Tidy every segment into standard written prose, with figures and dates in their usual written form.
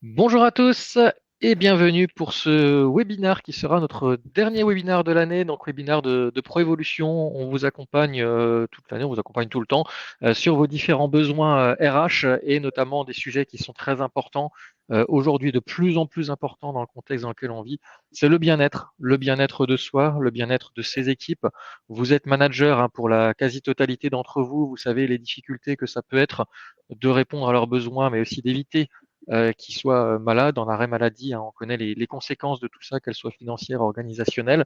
Bonjour à tous et bienvenue pour ce webinaire qui sera notre dernier webinaire de l'année, donc webinaire de Proévolution. On vous accompagne toute l'année, on vous accompagne tout le temps sur vos différents besoins RH et notamment des sujets qui sont très importants aujourd'hui, de plus en plus importants dans le contexte dans lequel on vit. C'est le bien-être de soi, le bien-être de ses équipes. Vous êtes manager hein, pour la quasi-totalité d'entre vous. Vous savez les difficultés que ça peut être de répondre à leurs besoins, mais aussi d'éviter qui soient malades, en arrêt maladie. Hein, on connaît les conséquences de tout ça, qu'elles soient financières, organisationnelles.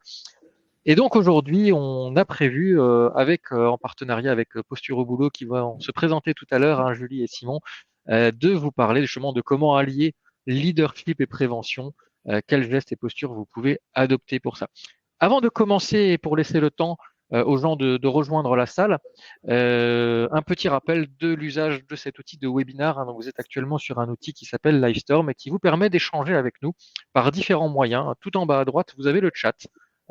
Et donc aujourd'hui, on a prévu, en partenariat avec Posture au Boulot, qui vont se présenter tout à l'heure, hein, Julie et Simon, de vous parler justement de comment allier leadership et prévention, quels gestes et postures vous pouvez adopter pour ça. Avant de commencer et pour laisser le temps aux gens de rejoindre la salle, un petit rappel de l'usage de cet outil de webinar. Hein. Donc vous êtes actuellement sur un outil qui s'appelle Livestorm et qui vous permet d'échanger avec nous par différents moyens. Tout en bas à droite, vous avez le chat.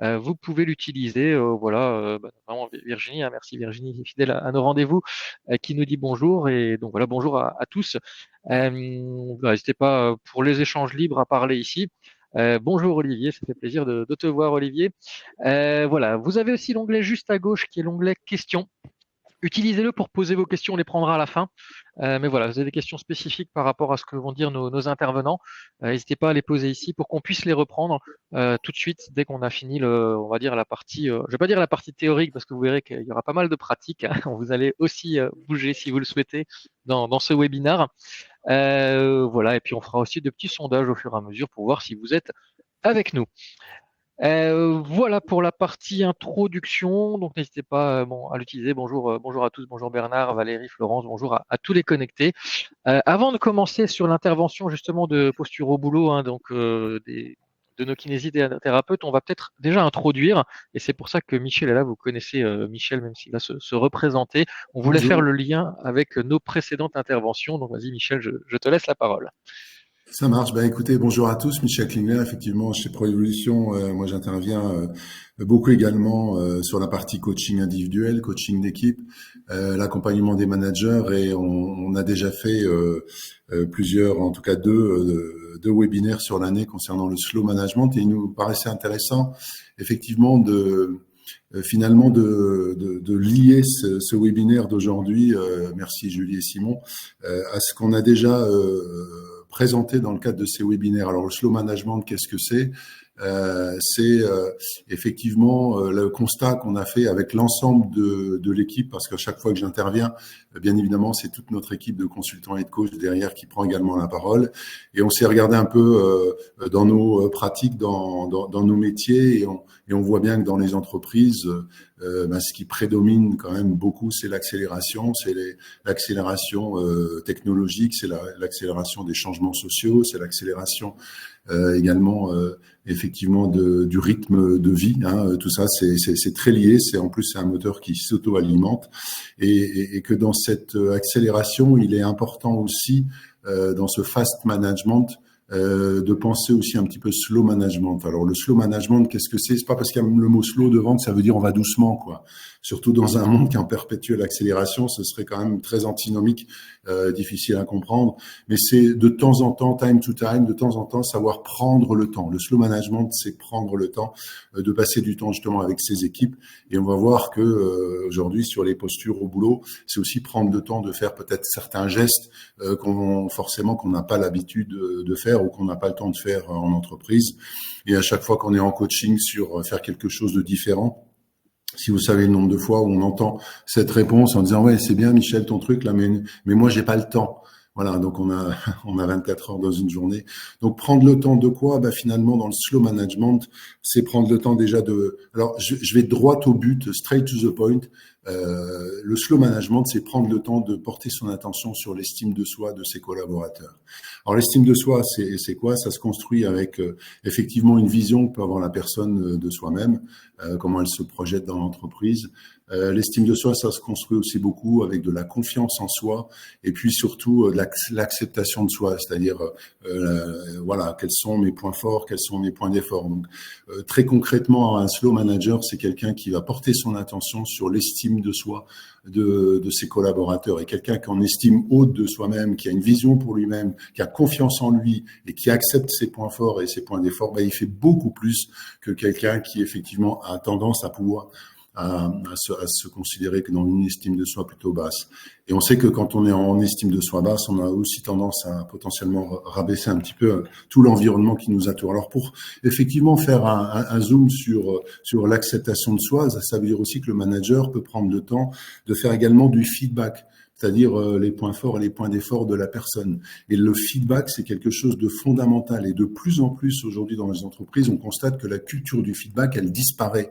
Vous pouvez l'utiliser. Vraiment Virginie, hein, merci Virginie, fidèle à nos rendez-vous, qui nous dit bonjour. Et donc voilà, bonjour à tous. N'hésitez pas pour les échanges libres à parler ici. Bonjour Olivier, ça fait plaisir de te voir Olivier. Voilà, vous avez aussi l'onglet juste à gauche qui est l'onglet questions. Utilisez-le pour poser vos questions, on les prendra à la fin. Mais voilà, vous avez des questions spécifiques par rapport à ce que vont dire nos intervenants. N'hésitez pas à les poser ici pour qu'on puisse les reprendre tout de suite dès qu'on a fini on va dire la partie, je vais pas dire la partie théorique parce que vous verrez qu'il y aura pas mal de pratiques. Hein. Vous allez aussi bouger si vous le souhaitez dans ce webinaire. Voilà, et puis on fera aussi de petits sondages au fur et à mesure pour voir si vous êtes avec nous. Voilà pour la partie introduction. Donc n'hésitez pas à l'utiliser. Bonjour, bonjour à tous, bonjour Bernard, Valérie, Florence, bonjour à tous les connectés. Avant de commencer sur l'intervention justement de Posture au Boulot, hein, de nos kinésithérapeutes, on va peut-être déjà introduire, et c'est pour ça que Michel est là, vous connaissez Michel, même s'il va se représenter. On voulait faire Bonjour, le lien avec nos précédentes interventions. Donc vas-y Michel, je te laisse la parole. ça marche. Ben, écoutez, bonjour à tous. Michel Klingler, effectivement, chez ProEvolution, moi j'interviens beaucoup également sur la partie coaching individuel, coaching d'équipe, l'accompagnement des managers et on a déjà fait plusieurs, en tout cas deux webinaires sur l'année concernant le slow management et il nous paraissait intéressant effectivement finalement de lier ce webinaire d'aujourd'hui, merci Julie et Simon, à ce qu'on a déjà présenté dans le cadre de ces webinaires. Alors le slow management, qu'est-ce que c'est? C'est effectivement le constat qu'on a fait avec l'ensemble de l'équipe, parce qu'à chaque fois que j'interviens, bien évidemment, c'est toute notre équipe de consultants et de coachs derrière qui prend également la parole. Et on s'est regardé un peu dans nos pratiques, dans nos métiers, et on voit bien que dans les entreprises, ce qui prédomine quand même beaucoup, c'est l'accélération, l'accélération technologique, c'est l'accélération des changements sociaux, c'est l'accélération également effectivement du rythme de vie. Hein, tout ça, c'est très lié. En plus c'est un moteur qui s'auto-alimente et que dans cette accélération, il est important aussi dans ce fast management de penser aussi un petit peu slow management. Alors le slow management, qu'est-ce que c'est? C'est pas parce qu'il y a le mot slow devant que ça veut dire on va doucement, quoi. Surtout dans un monde qui est en perpétuelle accélération, ce serait quand même très antinomique, difficile à comprendre. Mais c'est de temps en temps, time to time, de temps en temps, savoir prendre le temps. Le slow management, c'est prendre le temps de passer du temps justement avec ses équipes. Et on va voir que aujourd'hui, sur les postures au boulot, c'est aussi prendre le temps de faire peut-être certains gestes qu'on n'a pas l'habitude de faire ou qu'on n'a pas le temps de faire en entreprise. Et à chaque fois qu'on est en coaching sur faire quelque chose de différent, si vous savez le nombre de fois où on entend cette réponse en disant ouais c'est bien Michel ton truc là mais moi j'ai pas le temps. Voilà, donc on a on a 24 heures dans une journée. Donc prendre le temps de quoi? Bah finalement dans le slow management, c'est prendre le temps déjà de. Alors je vais droit au but, straight to the point. Le slow management, c'est prendre le temps de porter son attention sur l'estime de soi de ses collaborateurs. Alors l'estime de soi, c'est quoi? Ça se construit avec effectivement une vision que peut avoir la personne de soi-même, comment elle se projette dans l'entreprise. L'estime de soi, ça se construit aussi beaucoup avec de la confiance en soi et puis surtout l'acceptation de soi, c'est-à-dire voilà, quels sont mes points forts, quels sont mes points d'effort. Donc très concrètement, un slow manager, c'est quelqu'un qui va porter son attention sur l'estime estime de soi de ses collaborateurs. Et quelqu'un qui en estime haute de soi-même, qui a une vision pour lui-même, qui a confiance en lui et qui accepte ses points forts et ses points d'effort, il fait beaucoup plus que quelqu'un qui effectivement a tendance à se considérer que dans une estime de soi plutôt basse. Et on sait que quand on est en estime de soi basse, on a aussi tendance à potentiellement rabaisser un petit peu tout l'environnement qui nous entoure. Alors pour effectivement faire un zoom sur l'acceptation de soi, ça veut dire aussi que le manager peut prendre le temps de faire également du feedback, c'est-à-dire les points forts et les points d'effort de la personne. Et le feedback, c'est quelque chose de fondamental. Et de plus en plus aujourd'hui dans les entreprises, on constate que la culture du feedback, elle disparaît.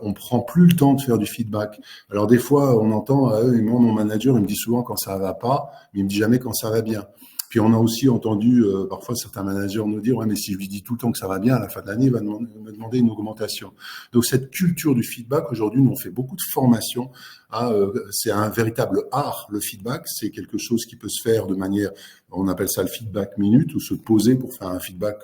On prend plus le temps de faire du feedback. Alors des fois, on entend, moi, mon manager, il me dit souvent quand ça va pas, mais il me dit jamais quand ça va bien. Puis on a aussi entendu parfois certains managers nous dire, ouais, mais si je lui dis tout le temps que ça va bien, à la fin de l'année, il va me demander une augmentation. Donc cette culture du feedback, aujourd'hui, nous on fait beaucoup de formations. C'est un véritable art, le feedback. C'est quelque chose qui peut se faire de manière, on appelle ça le feedback minute, ou se poser pour faire un feedback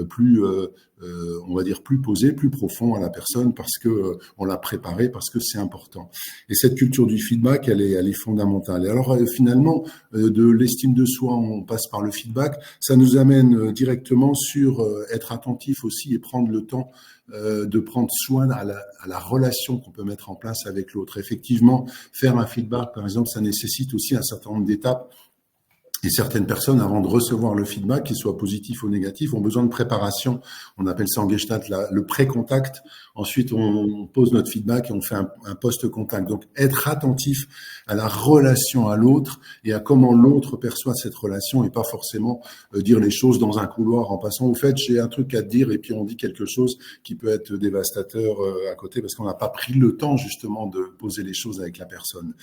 plus, on va dire plus posé, plus profond à la personne, parce que on l'a préparé, parce que c'est important. Et cette culture du feedback, elle est fondamentale. Et alors finalement, de l'estime de soi, on passe par le feedback. Ça nous amène directement sur être attentif aussi et prendre le temps de prendre soin à la relation qu'on peut mettre en place avec l'autre. Effectivement, faire un feedback, par exemple, ça nécessite aussi un certain nombre d'étapes. Et certaines personnes, avant de recevoir le feedback, qu'il soit positif ou négatif, ont besoin de préparation. On appelle ça en Gestalt le pré-contact. Ensuite, on pose notre feedback et on fait un post-contact. Donc, être attentif à la relation à l'autre et à comment l'autre perçoit cette relation et pas forcément dire les choses dans un couloir en passant. Au fait, j'ai un truc à te dire et puis on dit quelque chose qui peut être dévastateur à côté parce qu'on n'a pas pris le temps justement de poser les choses avec la personne.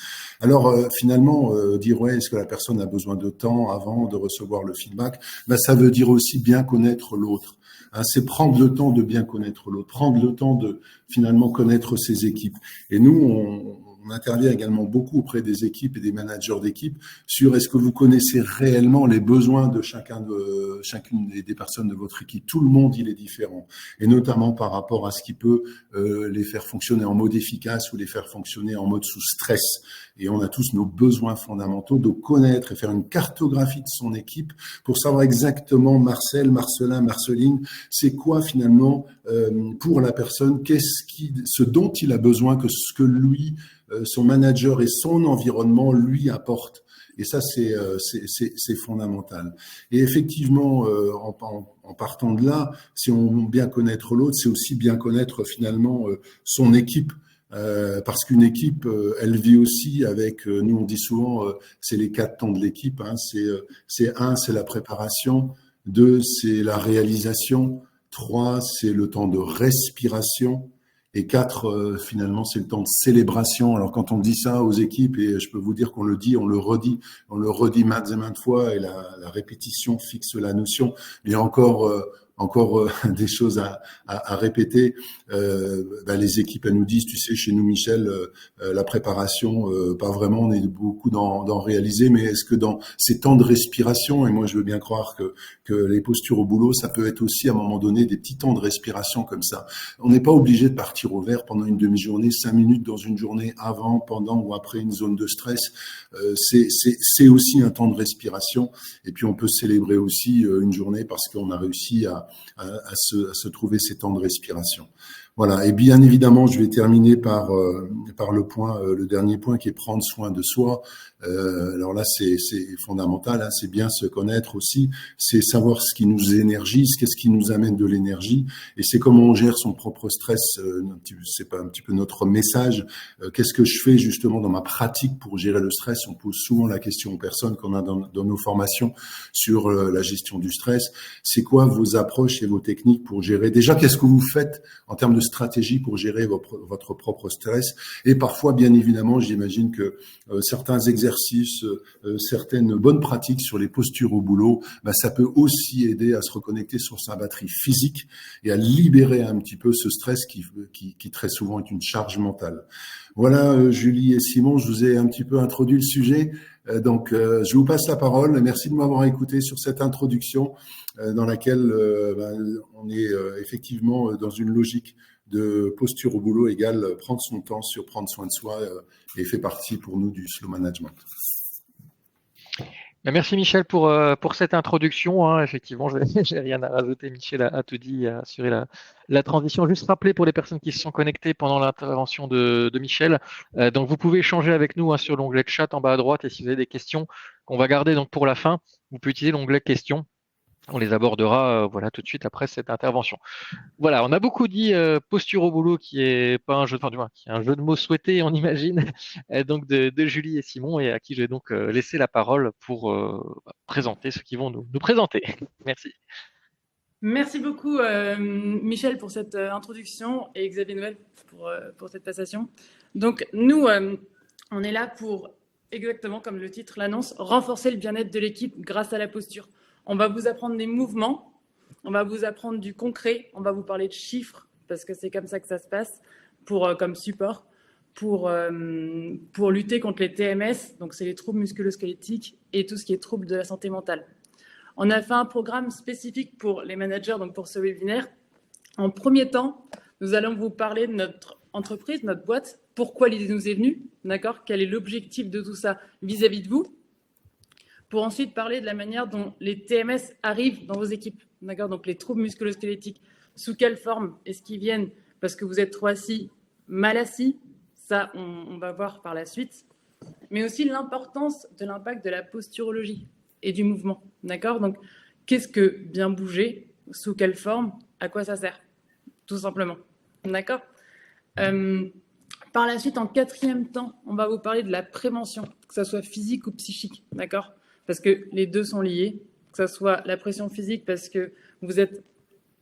Alors, finalement, dire, ouais, est-ce que la personne a besoin de temps avant de recevoir le feedback, ça veut dire aussi bien connaître l'autre. C'est prendre le temps de bien connaître l'autre, prendre le temps de finalement connaître ses équipes. Et nous, on intervient également beaucoup auprès des équipes et des managers d'équipe sur est-ce que vous connaissez réellement les besoins de chacune des personnes de votre équipe. Tout le monde, il est différent. Et notamment par rapport à ce qui peut les faire fonctionner en mode efficace ou les faire fonctionner en mode sous stress. Et on a tous nos besoins fondamentaux de connaître et faire une cartographie de son équipe pour savoir exactement Marcel, Marcelin, Marceline, c'est quoi finalement pour la personne, ce dont il a besoin, que ce que lui, son manager et son environnement lui apportent. Et ça, c'est fondamental. Et effectivement, en partant de là, si on veut bien connaître l'autre, c'est aussi bien connaître finalement son équipe. Parce qu'une équipe, elle vit aussi avec, nous on dit souvent, c'est les 4 temps de l'équipe. C'est 1, c'est la préparation. 2, c'est la réalisation. 3, c'est le temps de respiration. Et 4, finalement, c'est le temps de célébration. Alors quand on dit ça aux équipes, et je peux vous dire qu'on le dit, on le redit maintes et maintes fois, et la répétition fixe la notion. Il y a encore des choses à répéter. Les équipes, elles nous disent, tu sais, chez nous, Michel, la préparation, pas vraiment, on est beaucoup dans réaliser, mais est-ce que dans ces temps de respiration, et moi je veux bien croire que les postures au boulot, ça peut être aussi à un moment donné des petits temps de respiration comme ça. On n'est pas obligé de partir au vert pendant une demi-journée, 5 minutes dans une journée avant, pendant ou après une zone de stress. C'est aussi un temps de respiration. Et puis on peut célébrer aussi une journée parce qu'on a réussi à se trouver ces temps de respiration. Voilà. Et bien évidemment, je vais terminer par le dernier point qui est prendre soin de soi. Alors là, c'est fondamental. C'est bien se connaître aussi. C'est savoir ce qui nous énergise, qu'est-ce qui nous amène de l'énergie, et c'est comment on gère son propre stress. C'est pas un petit peu notre message. Qu'est-ce que je fais justement dans ma pratique pour gérer le stress? On pose souvent la question aux personnes qu'on a dans nos formations sur la gestion du stress. C'est quoi vos approches et vos techniques pour gérer? Déjà, qu'est-ce que vous faites en termes de stratégie pour gérer votre propre stress? Et parfois, bien évidemment, j'imagine que certains exercices, certaines bonnes pratiques sur les postures au boulot, ça peut aussi aider à se reconnecter sur sa batterie physique et à libérer un petit peu ce stress qui très souvent est une charge mentale. Voilà, Julie et Simon, je vous ai un petit peu introduit le sujet. Donc, je vous passe la parole. Merci de m'avoir écouté sur cette introduction dans laquelle on est effectivement dans une logique de posture au boulot égale prendre son temps sur prendre soin de soi et fait partie pour nous du slow management. Merci Michel pour cette introduction, hein. Effectivement, j'ai rien à rajouter. Michel a tout dit, a assuré la transition. Juste rappeler pour les personnes qui se sont connectées pendant l'intervention de Michel. Donc vous pouvez échanger avec nous, hein, sur l'onglet chat en bas à droite, et si vous avez des questions qu'on va garder donc pour la fin, vous pouvez utiliser l'onglet questions. On les abordera voilà, tout de suite après cette intervention. Voilà, on a beaucoup dit posture au boulot, qui est pas un jeu, enfin, du moins, qui est un jeu de mots souhaité, on imagine, donc de Julie et Simon, et à qui je vais donc laisser la parole pour présenter ceux qui vont nous présenter. Merci. Merci beaucoup Michel pour cette introduction et Xavier Noël pour cette passation. Donc nous, on est là pour, exactement comme le titre l'annonce, renforcer le bien-être de l'équipe grâce à la posture. On va vous apprendre des mouvements, on va vous apprendre du concret, on va vous parler de chiffres, parce que c'est comme ça que ça se passe, comme support, pour lutter contre les TMS, donc c'est les troubles musculo-squelettiques et tout ce qui est troubles de la santé mentale. On a fait un programme spécifique pour les managers, donc pour ce webinaire. En premier temps, nous allons vous parler de notre entreprise, notre boîte, pourquoi l'idée nous est venue, d'accord ? Quel est l'objectif de tout ça vis-à-vis de vous ? Pour ensuite parler de la manière dont les TMS arrivent dans vos équipes, d'accord ? Donc les troubles musculo-squelettiques, sous quelle forme est-ce qu'ils viennent ? Parce que vous êtes trop assis, mal assis, ça on va voir par la suite. Mais aussi l'importance de l'impact de la posturologie et du mouvement, d'accord ? Donc qu'est-ce que bien bouger ? Sous quelle forme ? À quoi ça sert ? Tout simplement, d'accord ? Par la suite, en quatrième temps, on va vous parler de la prévention, que ça soit physique ou psychique, d'accord ? Parce que les deux sont liés, que ça soit la pression physique parce que vous êtes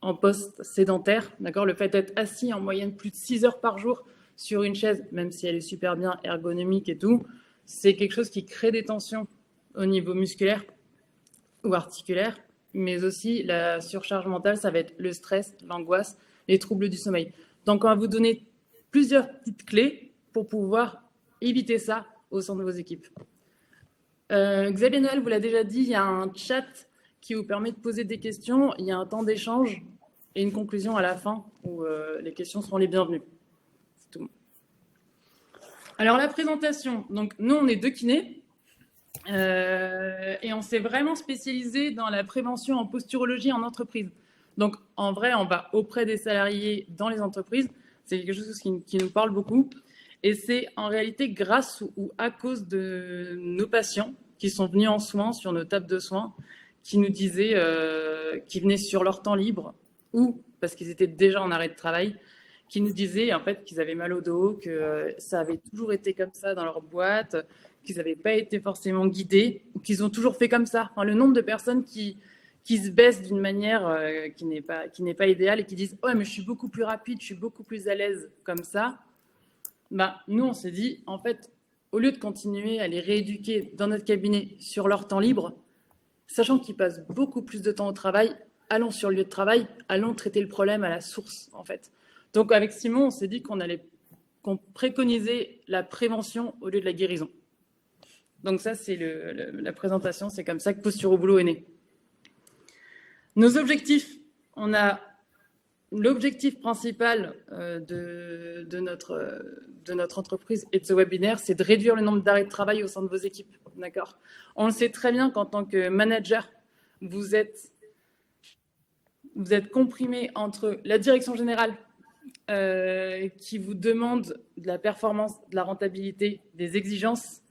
en poste sédentaire, d'accord ? Le fait d'être assis en moyenne plus de 6 heures par jour sur une chaise, même si elle est super bien ergonomique et tout, c'est quelque chose qui crée des tensions au niveau musculaire ou articulaire, mais aussi la surcharge mentale, ça va être le stress, l'angoisse, les troubles du sommeil. Donc, on va vous donner plusieurs petites clés pour pouvoir éviter ça au sein de vos équipes. Xavier Noël vous l'a déjà dit, il y a un chat qui vous permet de poser des questions, il y a un temps d'échange et une conclusion à la fin où les questions seront les bienvenues. C'est tout. Alors la présentation, donc nous on est 2 kinés et on s'est vraiment spécialisé dans la prévention en posturologie en entreprise. Donc en vrai on va auprès des salariés dans les entreprises, c'est quelque chose qui nous parle beaucoup. Et c'est en réalité grâce ou à cause de nos patients qui sont venus en soins sur nos tables de soins, qui nous disaient qu'ils venaient sur leur temps libre ou parce qu'ils étaient déjà en arrêt de travail, qui nous disaient en fait qu'ils avaient mal au dos, que ça avait toujours été comme ça dans leur boîte, qu'ils n'avaient pas été forcément guidés ou qu'ils ont toujours fait comme ça. Enfin, le nombre de personnes qui se baissent d'une manière qui n'est pas idéale et qui disent « Ouais, mais je suis beaucoup plus rapide, je suis beaucoup plus à l'aise comme ça », nous, on s'est dit, en fait, au lieu de continuer à les rééduquer dans notre cabinet sur leur temps libre, sachant qu'ils passent beaucoup plus de temps au travail, allons sur le lieu de travail, allons traiter le problème à la source, en fait. Donc, avec Simon, on s'est dit qu'on préconisait la prévention au lieu de la guérison. Donc ça, c'est la présentation, c'est comme ça que Posture au boulot est né. Nos objectifs, on a l'objectif principal de notre entreprise et de ce webinaire, c'est de réduire le nombre d'arrêts de travail au sein de vos équipes. D'accord ? On le sait très bien qu'en tant que manager, vous êtes comprimé entre la direction générale qui vous demande de la performance, de la rentabilité, des exigences,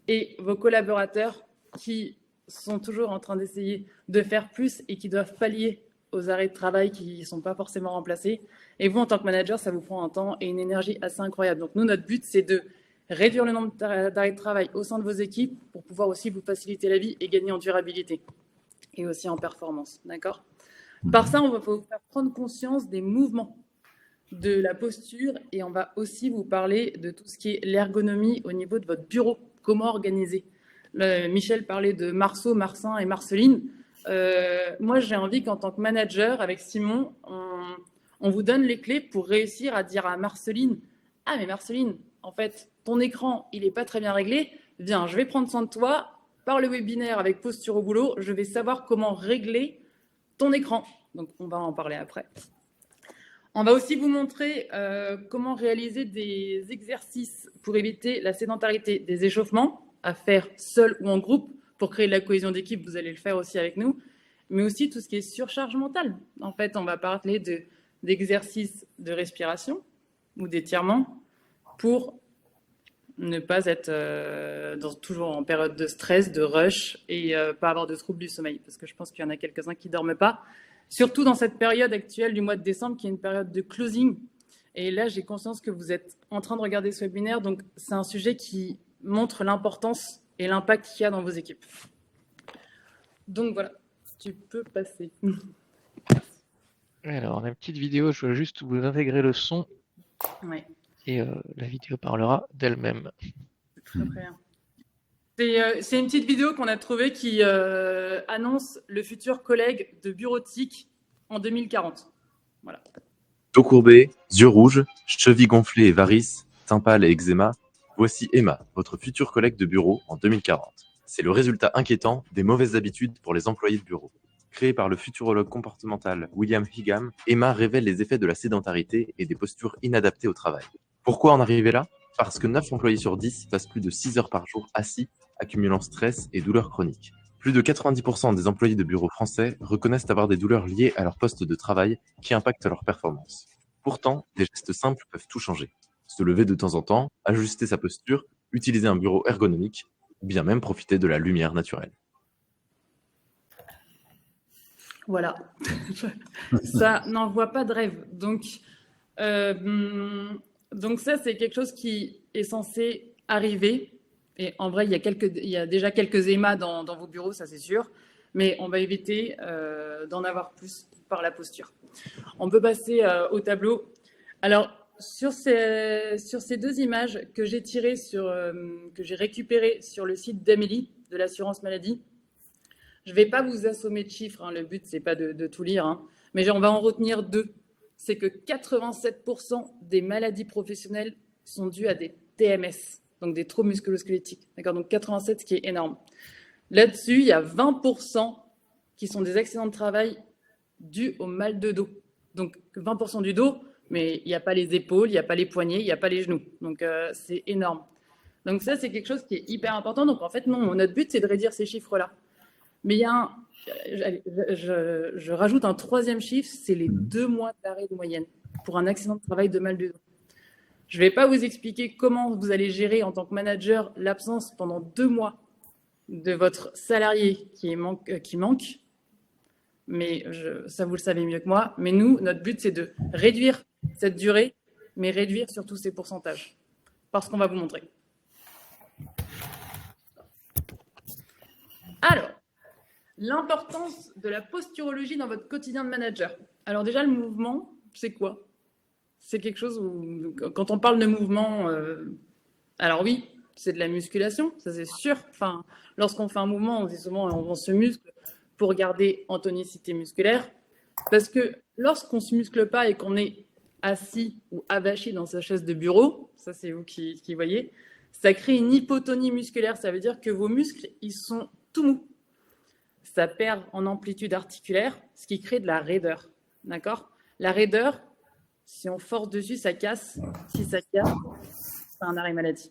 et vos collaborateurs qui sont toujours en train d'essayer de faire plus et qui doivent pallier aux arrêts de travail qui ne sont pas forcément remplacés. Et vous, en tant que manager, ça vous prend un temps et une énergie assez incroyable. Donc nous, notre but, c'est de réduire le nombre d'arrêts de travail au sein de vos équipes pour pouvoir aussi vous faciliter la vie et gagner en durabilité et aussi en performance. D'accord ? Par ça, on va vous faire prendre conscience des mouvements, de la posture, et on va aussi vous parler de tout ce qui est l'ergonomie au niveau de votre bureau, comment organiser. Michel parlait de Marceau, Marcin et Marceline. Moi, j'ai envie qu'en tant que manager, avec Simon, on vous donne les clés pour réussir à dire à Marceline « Ah, mais Marceline, en fait, ton écran, il n'est pas très bien réglé. Viens, je vais prendre soin de toi. Par le webinaire avec Posture au boulot, je vais savoir comment régler ton écran. » Donc, on va en parler après. On va aussi vous montrer comment réaliser des exercices pour éviter la sédentarité, des échauffements à faire seul ou en groupe pour créer de la cohésion d'équipe. Vous allez le faire aussi avec nous, mais aussi tout ce qui est surcharge mentale. En fait, on va parler d'exercices de respiration ou d'étirement pour ne pas être toujours en période de stress, de rush et pas avoir de troubles du sommeil, parce que je pense qu'il y en a quelques-uns qui ne dorment pas. Surtout dans cette période actuelle du mois de décembre, qui est une période de closing. Et là, j'ai conscience que vous êtes en train de regarder ce webinaire. Donc, c'est un sujet qui montre l'importance et l'impact qu'il y a dans vos équipes. Donc, voilà, tu peux passer. Alors, on a une petite vidéo. Je veux juste vous intégrer le son. Ouais. Et la vidéo parlera d'elle-même. Très bien. C'est une petite vidéo qu'on a trouvée qui annonce le futur collègue de bureautique en 2040. Voilà. Dos courbé, yeux rouges, chevilles gonflées et varices, teint pâle et eczéma, voici Emma, votre futur collègue de bureau en 2040. C'est le résultat inquiétant des mauvaises habitudes pour les employés de bureau. Créée par le futurologue comportemental William Higham, Emma révèle les effets de la sédentarité et des postures inadaptées au travail. Pourquoi en arriver là ? Parce que 9 employés sur 10 passent plus de 6 heures par jour assis, accumulant stress et douleurs chroniques. Plus de 90% des employés de bureaux français reconnaissent avoir des douleurs liées à leur poste de travail qui impactent leur performance. Pourtant, des gestes simples peuvent tout changer. Se lever de temps en temps, ajuster sa posture, utiliser un bureau ergonomique, ou bien même profiter de la lumière naturelle. Voilà. Ça n'envoie pas de rêve. Donc ça, c'est quelque chose qui est censé arriver. Et en vrai, il y a déjà quelques EMA dans vos bureaux, ça c'est sûr. Mais on va éviter d'en avoir plus par la posture. On peut passer au tableau. Alors, sur ces deux images que j'ai tirées, que j'ai récupérées sur le site d'Amélie, de l'assurance maladie, je ne vais pas vous assommer de chiffres, hein, le but, ce n'est pas de tout lire, hein, mais on va en retenir deux. C'est que 87% des maladies professionnelles sont dues à des TMS, donc des troubles musculo-squelettiques. D'accord, donc 87, ce qui est énorme. Là-dessus, il y a 20% qui sont des accidents de travail dus au mal de dos. Donc 20% du dos, mais il n'y a pas les épaules, il n'y a pas les poignets, il n'y a pas les genoux. Donc c'est énorme. Donc ça, c'est quelque chose qui est hyper important. Donc en fait, non, notre but, c'est de réduire ces chiffres-là. Mais il y a je rajoute un troisième chiffre, c'est les 2 mois d'arrêt de moyenne pour un accident de travail de mal de dos. Je ne vais pas vous expliquer comment vous allez gérer en tant que manager l'absence pendant 2 mois de votre salarié qui manque, mais ça vous le savez mieux que moi. Mais nous, notre but, c'est de réduire cette durée, mais réduire surtout ces pourcentages, parce qu'on va vous montrer. Alors, l'importance de la posturologie dans votre quotidien de manager. Alors déjà, le mouvement, c'est quoi ? C'est quelque chose où, quand on parle de mouvement, alors oui, c'est de la musculation, ça c'est sûr. Enfin, lorsqu'on fait un mouvement, on dit souvent on se muscle pour garder en tonicité musculaire. Parce que lorsqu'on ne se muscle pas et qu'on est assis ou avachi dans sa chaise de bureau, ça c'est vous qui voyez, ça crée une hypotonie musculaire. Ça veut dire que vos muscles, ils sont tout mous. Ça perd en amplitude articulaire, ce qui crée de la raideur. D'accord ? La raideur, si on force dessus, ça casse. Si ça casse, c'est un arrêt maladie.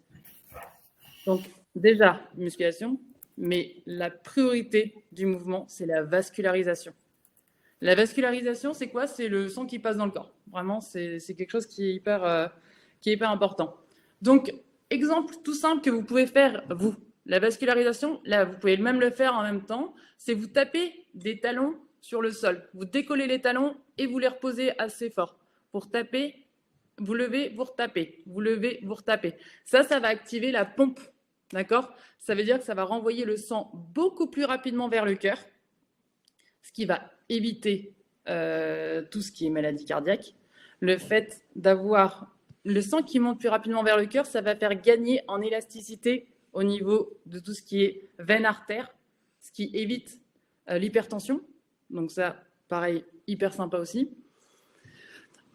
Donc, déjà, musculation, mais la priorité du mouvement, c'est la vascularisation. La vascularisation, c'est quoi ? C'est le sang qui passe dans le corps. Vraiment, c'est quelque chose qui est hyper important. Donc, exemple tout simple que vous pouvez faire, vous. La vascularisation, là, vous pouvez même le faire en même temps, c'est vous tapez des talons sur le sol. Vous décollez les talons et vous les reposez assez fort. Pour taper, vous levez, vous retapez. Vous levez, vous retapez. Ça va activer la pompe, d'accord ? Ça veut dire que ça va renvoyer le sang beaucoup plus rapidement vers le cœur, ce qui va éviter tout ce qui est maladie cardiaque. Le fait d'avoir le sang qui monte plus rapidement vers le cœur, ça va faire gagner en élasticité au niveau de tout ce qui est veine-artère, ce qui évite l'hypertension. Donc ça, pareil, hyper sympa aussi.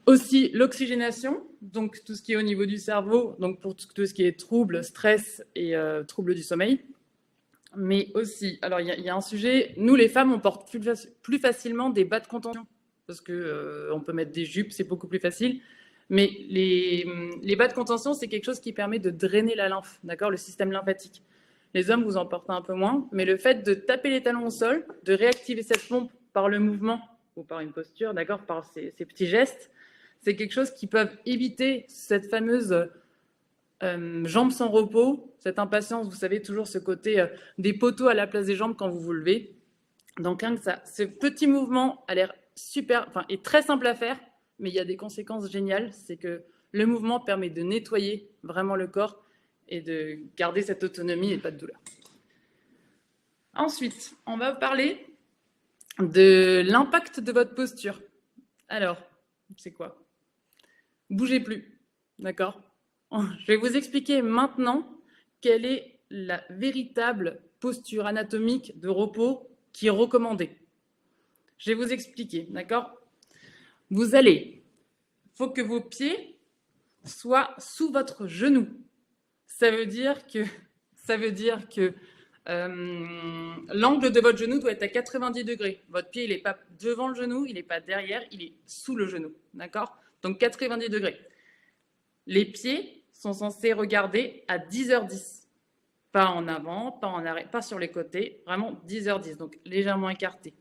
Aussi l'oxygénation, donc tout ce qui est au niveau du cerveau, donc pour tout ce qui est troubles, stress et troubles du sommeil. Mais aussi, alors il y a un sujet, nous les femmes, on porte plus facilement des bas de contention. parce que on peut mettre des jupes, c'est beaucoup plus facile. Mais les bas de contention, c'est quelque chose qui permet de drainer la lymphe, d'accord, le système lymphatique. Les hommes, vous en portez un peu moins, mais le fait de taper les talons au sol, de réactiver cette pompe par le mouvement ou par une posture, d'accord, par ces petits gestes, c'est quelque chose qui peut éviter cette fameuse jambes sans repos, cette impatience, vous savez, toujours ce côté des poteaux à la place des jambes quand vous vous levez. Donc, rien que ça, ce petit mouvement a l'air super, enfin, est très simple à faire, mais il y a des conséquences géniales. C'est que le mouvement permet de nettoyer vraiment le corps et de garder cette autonomie et pas de douleur. Ensuite, on va parler de l'impact de votre posture. Alors, c'est quoi? Bougez plus, d'accord? Je vais vous expliquer maintenant quelle est la véritable posture anatomique de repos qui est recommandée. Je vais vous expliquer, d'accord? Vous allez, il faut que vos pieds soient sous votre genou. Ça veut dire que l'angle de votre genou doit être à 90 degrés. Votre pied, il n'est pas devant le genou, il n'est pas derrière, il est sous le genou, d'accord? Donc 90 degrés. Les pieds sont censés regarder à 10h10. Pas en avant, pas en arrière, pas sur les côtés, vraiment 10h10, donc légèrement écarté.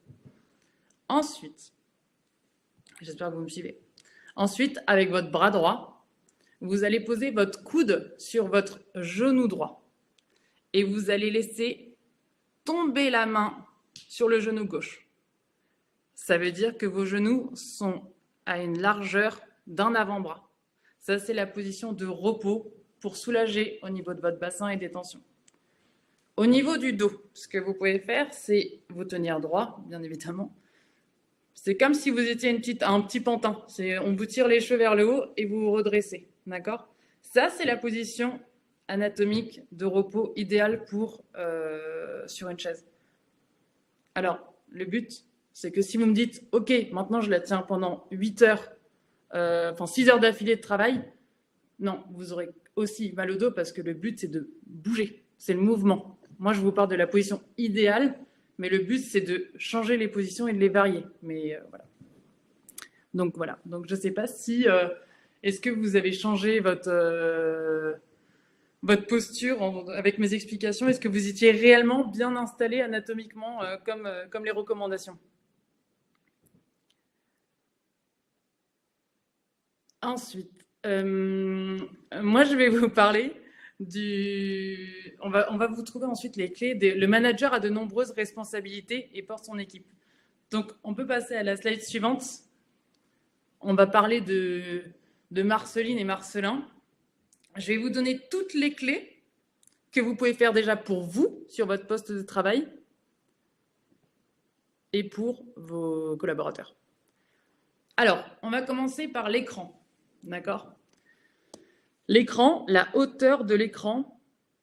Ensuite, j'espère que vous me suivez. Ensuite, avec votre bras droit, vous allez poser votre coude sur votre genou droit et vous allez laisser tomber la main sur le genou gauche. Ça veut dire que vos genoux sont à une largeur d'un avant-bras. Ça, c'est la position de repos pour soulager au niveau de votre bassin et des tensions. Au niveau du dos, ce que vous pouvez faire, c'est vous tenir droit, bien évidemment. C'est comme si vous étiez un petit pantin. On vous tire les cheveux vers le haut et vous vous redressez. D'accord? Ça, c'est la position anatomique de repos idéale sur une chaise. Alors, le but, c'est que si vous me dites « Ok, maintenant je la tiens pendant 8 heures, 6 heures d'affilée de travail », non, vous aurez aussi mal au dos parce que le but, c'est de bouger. C'est le mouvement. Moi, je vous parle de la position idéale, mais le but, c'est de changer les positions et de les varier. Mais voilà. Donc, voilà. Donc, je ne sais pas si... est-ce que vous avez changé votre posture avec mes explications? Est-ce que vous étiez réellement bien installé anatomiquement comme les recommandations? Ensuite, moi, je vais vous parler on va vous trouver ensuite les clés. Le manager a de nombreuses responsabilités et porte son équipe. Donc, on peut passer à la slide suivante. On va parler de Marceline et Marcelin. Je vais vous donner toutes les clés que vous pouvez faire déjà pour vous sur votre poste de travail et pour vos collaborateurs. Alors, on va commencer par l'écran. D'accord? L'écran, la hauteur de l'écran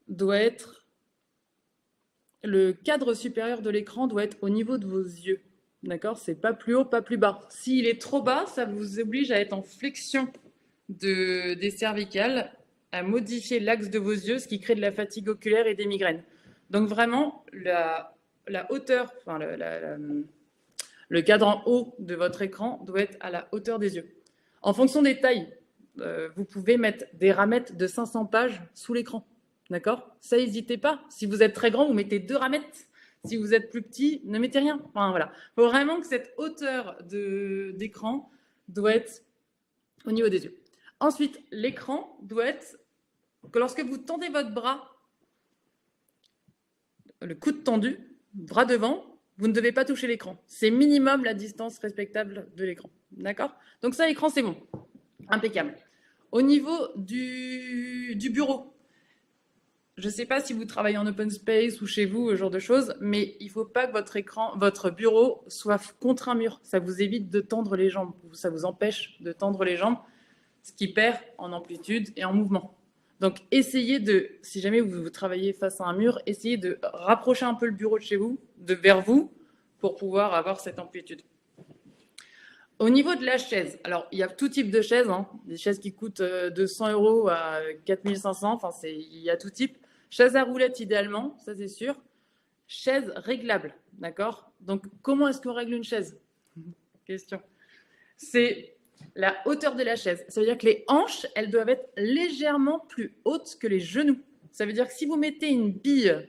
doit être... Le cadre supérieur de l'écran doit être au niveau de vos yeux. D'accord? C'est pas plus haut, pas plus bas. S'il est trop bas, ça vous oblige à être en flexion des cervicales, à modifier l'axe de vos yeux, ce qui crée de la fatigue oculaire et des migraines. Donc vraiment, la hauteur, enfin le cadre en haut de votre écran doit être à la hauteur des yeux. En fonction des tailles, vous pouvez mettre des ramettes de 500 pages sous l'écran. D'accord? Ça, n'hésitez pas. Si vous êtes très grand, vous mettez 2 ramettes. Si vous êtes plus petit, ne mettez rien. Enfin, voilà. Il faut vraiment que cette hauteur d'écran doit être au niveau des yeux. Ensuite, l'écran doit être que lorsque vous tendez votre bras, le coude tendu, bras devant, vous ne devez pas toucher l'écran. C'est minimum la distance respectable de l'écran. D'accord? Donc ça, l'écran, c'est bon. Impeccable. Au niveau du bureau, je ne sais pas si vous travaillez en open space ou chez vous, ce genre de choses, mais il ne faut pas que votre bureau soit contre un mur. Ça vous évite de tendre les jambes. Ça vous empêche de tendre les jambes, ce qui perd en amplitude et en mouvement. Donc, essayez si jamais vous travaillez face à un mur, essayez de rapprocher un peu le bureau de chez vous, vers vous, pour pouvoir avoir cette amplitude. Au niveau de la chaise, alors il y a tout type de chaises, des chaises qui coûtent 200 € à 4500, il y a tout type. Chaise à roulettes idéalement, ça c'est sûr. Chaise réglable, d'accord? Donc comment est-ce qu'on règle une chaise? Question. c'est la hauteur de la chaise. Ça veut dire que les hanches, elles doivent être légèrement plus hautes que les genoux. Ça veut dire que si vous mettez une bille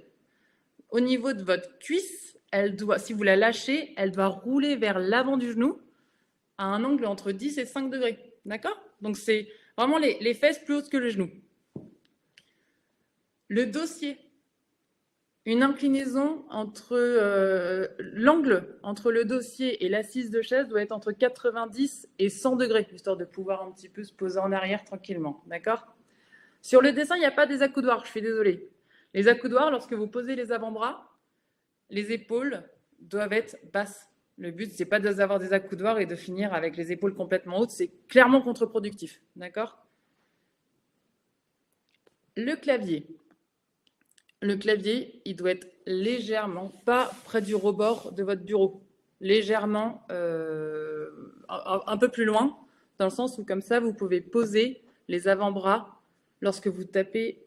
au niveau de votre cuisse, si vous la lâchez, elle doit rouler vers l'avant du genou à un angle entre 10 et 5 degrés. D'accord? Donc, c'est vraiment les fesses plus hautes que le genou. Le dossier. Une inclinaison entre l'angle entre le dossier et l'assise de chaise doit être entre 90 et 100 degrés, histoire de pouvoir un petit peu se poser en arrière tranquillement. D'accord? Sur le dessin, il n'y a pas des accoudoirs, je suis désolée. Les accoudoirs, lorsque vous posez les avant-bras, les épaules doivent être basses. Le but, c'est pas d'avoir des accoudoirs et de finir avec les épaules complètement hautes. C'est clairement contre-productif. D'accord? Le clavier. Le clavier, il doit être légèrement, pas près du rebord de votre bureau, légèrement un peu plus loin, dans le sens où comme ça, vous pouvez poser les avant-bras lorsque vous tapez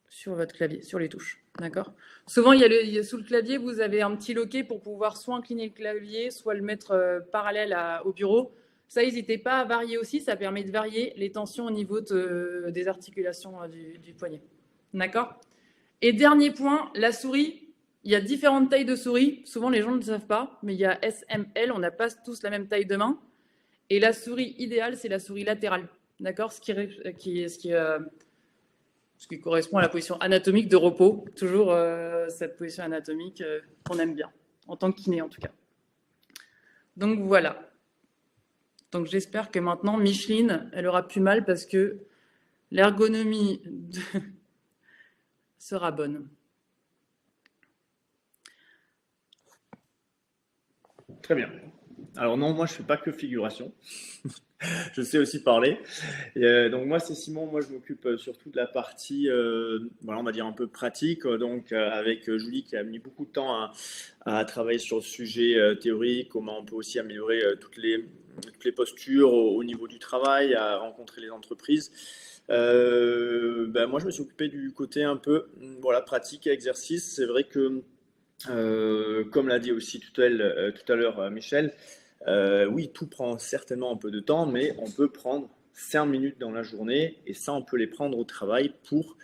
sur votre clavier, sur les touches. D'accord? Souvent, sous le clavier, vous avez un petit loquet pour pouvoir soit incliner le clavier, soit le mettre parallèle au bureau. Ça, n'hésitez pas à varier aussi, ça permet de varier les tensions au niveau des articulations du poignet. D'accord? Et dernier point, la souris. Il y a différentes tailles de souris. Souvent, les gens ne le savent pas, mais il y a S, M, L. On n'a pas tous la même taille de main. Et la souris idéale, c'est la souris latérale. D'accord? Ce qui correspond à la position anatomique de repos. Toujours cette position anatomique qu'on aime bien, en tant que kiné en tout cas. Donc voilà. Donc j'espère que maintenant, Micheline, elle aura plus mal parce que l'ergonomie sera bonne. Très bien. Alors non, moi je fais pas que figuration. Je sais aussi parler. Donc moi c'est Simon, moi je m'occupe surtout de la partie, voilà, on va dire un peu pratique. Donc avec Julie qui a mis beaucoup de temps à travailler sur le sujet théorique, comment on peut aussi améliorer toutes les postures au niveau du travail, à rencontrer les entreprises. Moi je me suis occupé du côté un peu voilà, pratique et exercice. C'est vrai que comme l'a dit aussi tout à l'heure Michel, oui, tout prend certainement un peu de temps, mais on peut prendre 5 minutes dans la journée et ça, on peut les prendre au travail pour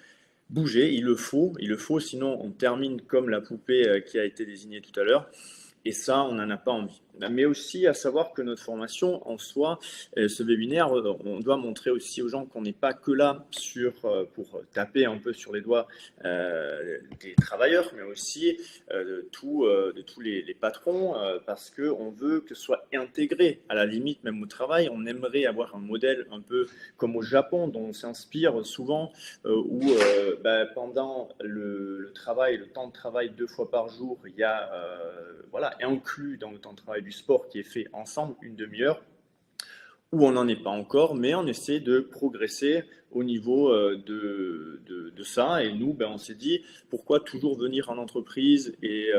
bouger. Il le faut, sinon on termine comme la poupée qui a été désignée tout à l'heure. Et ça, on n'en a pas envie. Mais aussi à savoir que notre formation en soi, ce webinaire, on doit montrer aussi aux gens qu'on n'est pas que là pour taper un peu sur les doigts des travailleurs, mais aussi de tous les patrons, parce qu'on veut que ce soit intégré, à la limite même au travail. On aimerait avoir un modèle un peu comme au Japon, dont on s'inspire souvent, où pendant le travail, le temps de travail 2 fois par jour, il y a voilà, inclus dans le temps de travail du sport qui est fait ensemble, une demi-heure, où on n'en est pas encore, mais on essaie de progresser au niveau de ça. Et nous, on s'est dit, pourquoi toujours venir en entreprise et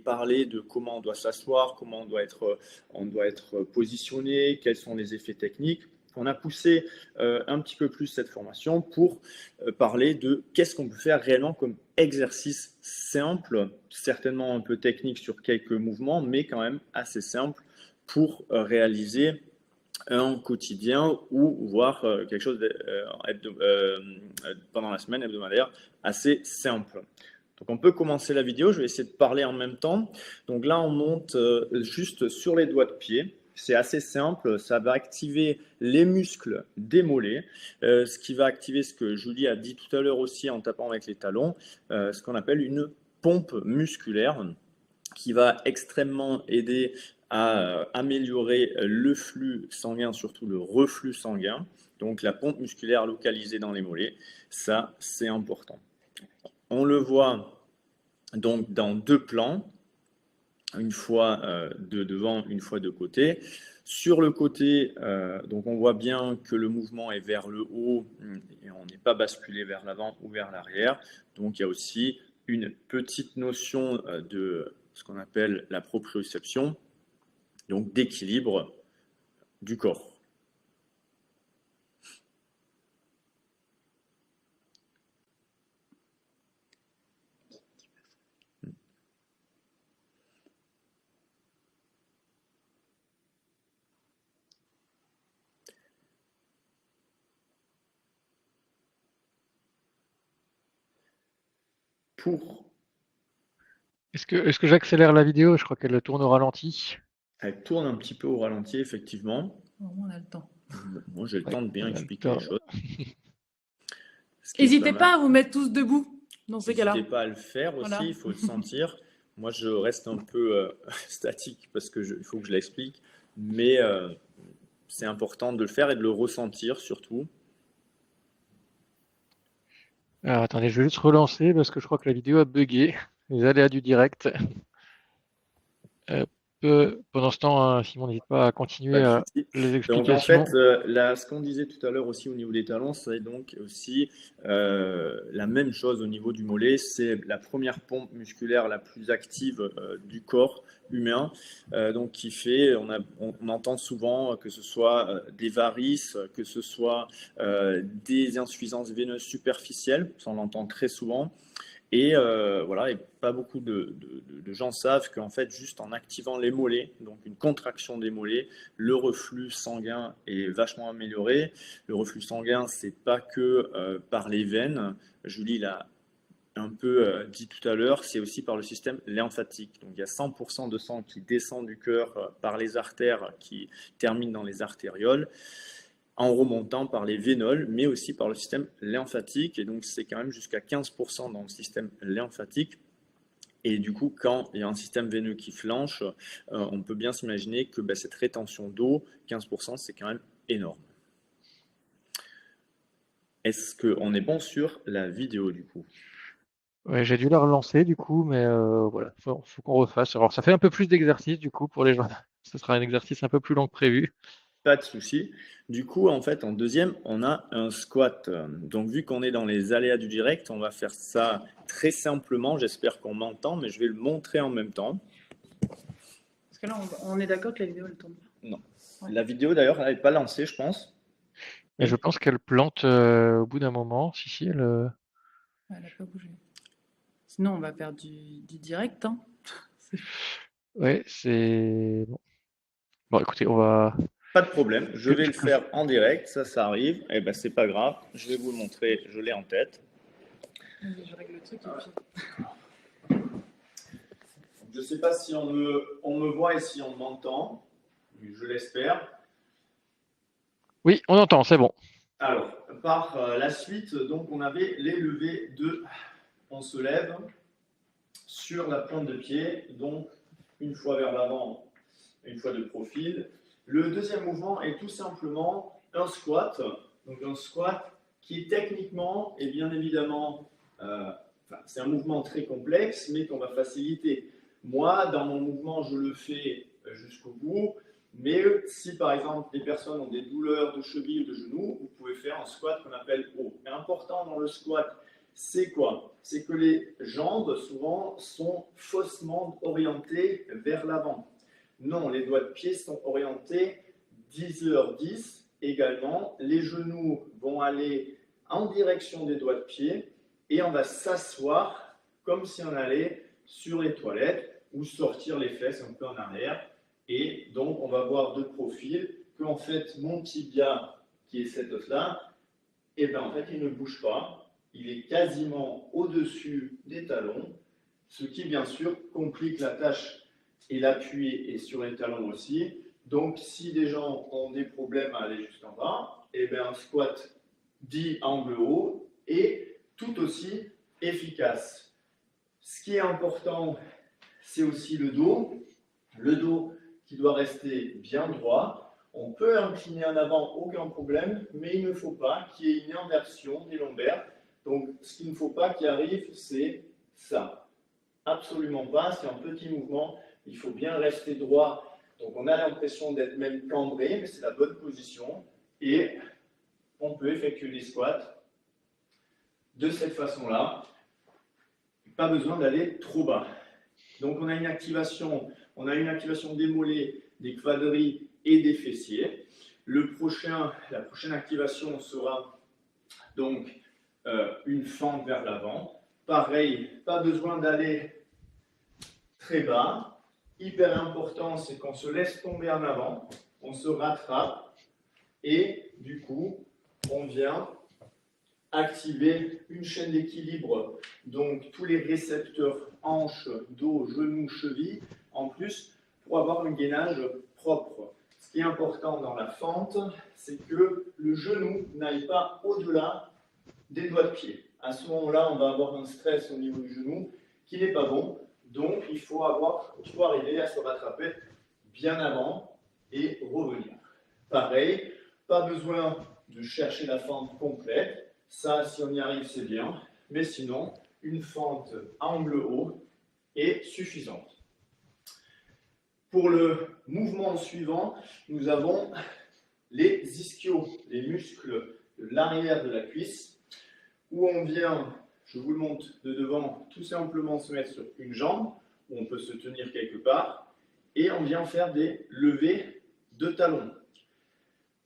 parler de comment on doit s'asseoir, comment on doit être positionné, quels sont les effets techniques. On a poussé un petit peu plus cette formation pour parler de qu'est-ce qu'on peut faire réellement comme exercice simple, certainement un peu technique sur quelques mouvements, mais quand même assez simple pour réaliser un quotidien ou voir quelque chose pendant la semaine hebdomadaire assez simple. Donc on peut commencer la vidéo, je vais essayer de parler en même temps. Donc là on monte juste sur les doigts de pied. C'est assez simple, ça va activer les muscles des mollets, ce qui va activer ce que Julie a dit tout à l'heure aussi en tapant avec les talons, ce qu'on appelle une pompe musculaire qui va extrêmement aider à améliorer le flux sanguin, surtout le reflux sanguin. Donc la pompe musculaire localisée dans les mollets, ça c'est important. On le voit donc dans 2 plans, une fois de devant, une fois de côté. Sur le côté, donc on voit bien que le mouvement est vers le haut et on n'est pas basculé vers l'avant ou vers l'arrière. Donc il y a aussi une petite notion de ce qu'on appelle la proprioception, donc d'équilibre du corps. pour... Est-ce que j'accélère la vidéo? Je crois qu'elle tourne au ralenti. Elle tourne un petit peu au ralenti, effectivement. On a le temps. Moi, j'ai le Ouais, temps de bien on a le expliquer temps. les choses. Ce qui est N'hésitez mal. pas à vous mettre tous debout dans ces cas-là. N'hésitez pas à le faire aussi, Voilà. il faut le sentir. Moi, je reste un peu statique parce il faut que je l'explique, mais c'est important de le faire et de le ressentir surtout. Alors, attendez, je vais juste relancer parce que je crois que la vidéo a bugué. Les aléas du direct. Pendant ce temps, Simon, n'hésite pas à continuer Pas de souci. les Donc en explications. fait, ce qu'on disait tout à l'heure aussi au niveau des talons, c'est donc aussi la même chose au niveau du mollet. C'est la première pompe musculaire la plus active du corps humain. Donc qui fait, on entend souvent que ce soit des varices, que ce soit des insuffisances veineuses superficielles, ça on l'entend très souvent. Et voilà, et pas beaucoup de gens savent qu'en fait, juste en activant les mollets, donc une contraction des mollets, le reflux sanguin est vachement amélioré. Le reflux sanguin, c'est pas que par les veines. Julie l'a un peu dit tout à l'heure, c'est aussi par le système lymphatique. Donc il y a 100% de sang qui descend du cœur par les artères qui terminent dans les artérioles, en remontant par les vénoles, mais aussi par le système lymphatique. Et donc, c'est quand même jusqu'à 15% dans le système lymphatique. Et du coup, quand il y a un système veineux qui flanche, on peut bien s'imaginer que cette rétention d'eau, 15%, c'est quand même énorme. Est-ce qu'on est bon sur la vidéo, du coup? Ouais, j'ai dû la relancer du coup, mais voilà, faut qu'on refasse. Alors, ça fait un peu plus d'exercice du coup pour les gens. Ce sera un exercice un peu plus long que prévu. Pas de souci. Du coup, en fait, en deuxième, on a un squat. Donc, vu qu'on est dans les aléas du direct, on va faire ça très simplement. J'espère qu'on m'entend, mais je vais le montrer en même temps. Parce que là, on est d'accord que la vidéo, elle tourne. Non. Ouais. La vidéo, d'ailleurs, elle n'est pas lancée, je pense. Mais je pense qu'elle plante au bout d'un moment. Si, elle. Elle n'a pas bougé. Sinon, on va faire du direct. Hein. Ouais, c'est bon. Bon, écoutez, on va. Pas de problème, je vais le faire en direct, ça arrive. Eh ben, c'est pas grave, je vais vous le montrer, je l'ai en tête. Je règle le truc et puis... Je ne sais pas si on me voit et si on m'entend, je l'espère. Oui, on entend, c'est bon. Alors, par la suite, donc on avait les levées de... On se lève sur la pointe de pied, donc une fois vers l'avant, une fois de profil. Le deuxième mouvement est tout simplement un squat. Donc un squat qui techniquement et bien évidemment, c'est un mouvement très complexe, mais qu'on va faciliter. Moi, dans mon mouvement, je le fais jusqu'au bout. Mais si par exemple les personnes ont des douleurs de cheville ou de genou, vous pouvez faire un squat qu'on appelle haut. Et important dans le squat, c'est quoi? C'est que les jambes souvent sont faussement orientées vers l'avant. Non, les doigts de pied sont orientés 10h10 également. Les genoux vont aller en direction des doigts de pied et on va s'asseoir comme si on allait sur les toilettes ou sortir les fesses un peu en arrière. Et donc, on va voir de profil qu'en fait, mon tibia, qui est cet os-là, eh ben, en fait, il ne bouge pas. Il est quasiment au-dessus des talons, ce qui, bien sûr, complique la tâche. Et l'appui est sur les talons aussi. Donc, si des gens ont des problèmes à aller jusqu'en bas, eh bien, un squat dit angle haut est tout aussi efficace. Ce qui est important, c'est aussi le dos. Le dos qui doit rester bien droit. On peut incliner en avant, aucun problème, mais il ne faut pas qu'il y ait une inversion des lombaires. Donc, ce qu'il ne faut pas qu'il arrive, c'est ça. Absolument pas, c'est un petit mouvement. Il faut bien rester droit. Donc, on a l'impression d'être même cambré, mais c'est la bonne position. Et on peut effectuer des squats de cette façon-là. Pas besoin d'aller trop bas. Donc, on a une activation des mollets, des quadris et des fessiers. La prochaine activation sera donc une fente vers l'avant. Pareil, pas besoin d'aller très bas. Hyper important, c'est qu'on se laisse tomber en avant, on se rattrape et du coup, on vient activer une chaîne d'équilibre, donc tous les récepteurs hanches, dos, genoux, chevilles, en plus, pour avoir un gainage propre. Ce qui est important dans la fente, c'est que le genou n'aille pas au-delà des doigts de pied. À ce moment-là, on va avoir un stress au niveau du genou qui n'est pas bon, donc il faut arriver à se rattraper bien avant et revenir. Pareil, pas besoin de chercher la fente complète, ça si on y arrive c'est bien, mais sinon une fente à angle haut est suffisante. Pour le mouvement suivant, nous avons les ischios, les muscles de l'arrière de la cuisse, où on vient, je vous le montre de devant, tout simplement se mettre sur une jambe, où on peut se tenir quelque part, et on vient faire des levées de talons.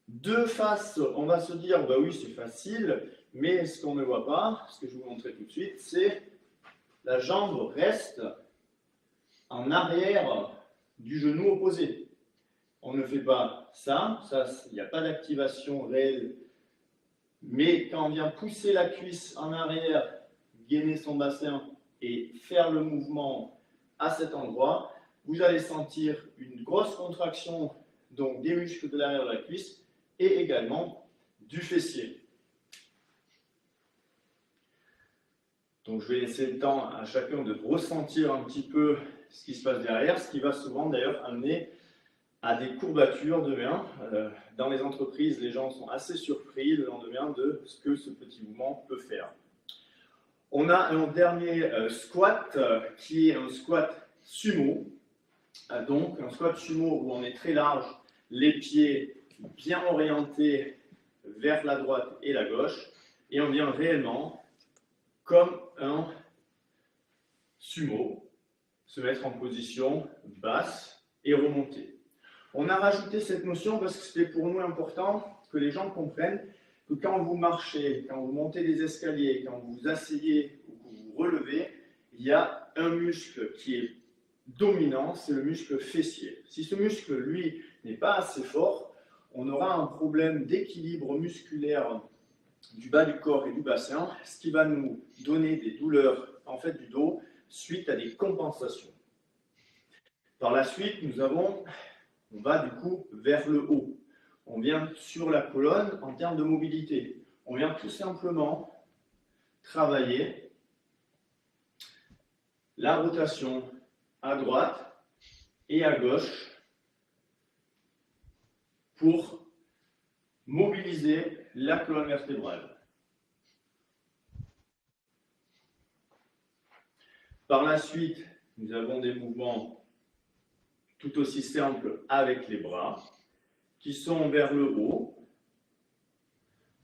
De face, on va se dire, bah oui, c'est facile, mais ce qu'on ne voit pas, ce que je vais vous montrer tout de suite, c'est la jambe reste en arrière du genou opposé. On ne fait pas ça, il n'y a pas d'activation réelle, mais quand on vient pousser la cuisse en arrière, gainer son bassin et faire le mouvement à cet endroit, vous allez sentir une grosse contraction donc des muscles de l'arrière de la cuisse et également du fessier. Donc je vais laisser le temps à chacun de ressentir un petit peu ce qui se passe derrière, ce qui va souvent d'ailleurs amener à des courbatures demain. Dans les entreprises, les gens sont assez surpris le lendemain de ce que ce petit mouvement peut faire. On a un dernier squat qui est un squat sumo. Donc un squat sumo où on est très large, les pieds bien orientés vers la droite et la gauche, et on vient réellement, comme un sumo, se mettre en position basse et remonter. On a rajouté cette notion parce que c'était pour nous important que les gens comprennent que quand vous marchez, quand vous montez des escaliers, quand vous vous asseyez ou que vous vous relevez, il y a un muscle qui est dominant, c'est le muscle fessier. Si ce muscle, lui, n'est pas assez fort, on aura un problème d'équilibre musculaire du bas du corps et du bassin, ce qui va nous donner des douleurs en fait du dos suite à des compensations. Par la suite, on va du coup vers le haut. On vient sur la colonne en termes de mobilité. On vient tout simplement travailler la rotation à droite et à gauche pour mobiliser la colonne vertébrale. Par la suite, nous avons des mouvements tout aussi simples avec les bras, qui sont vers le haut,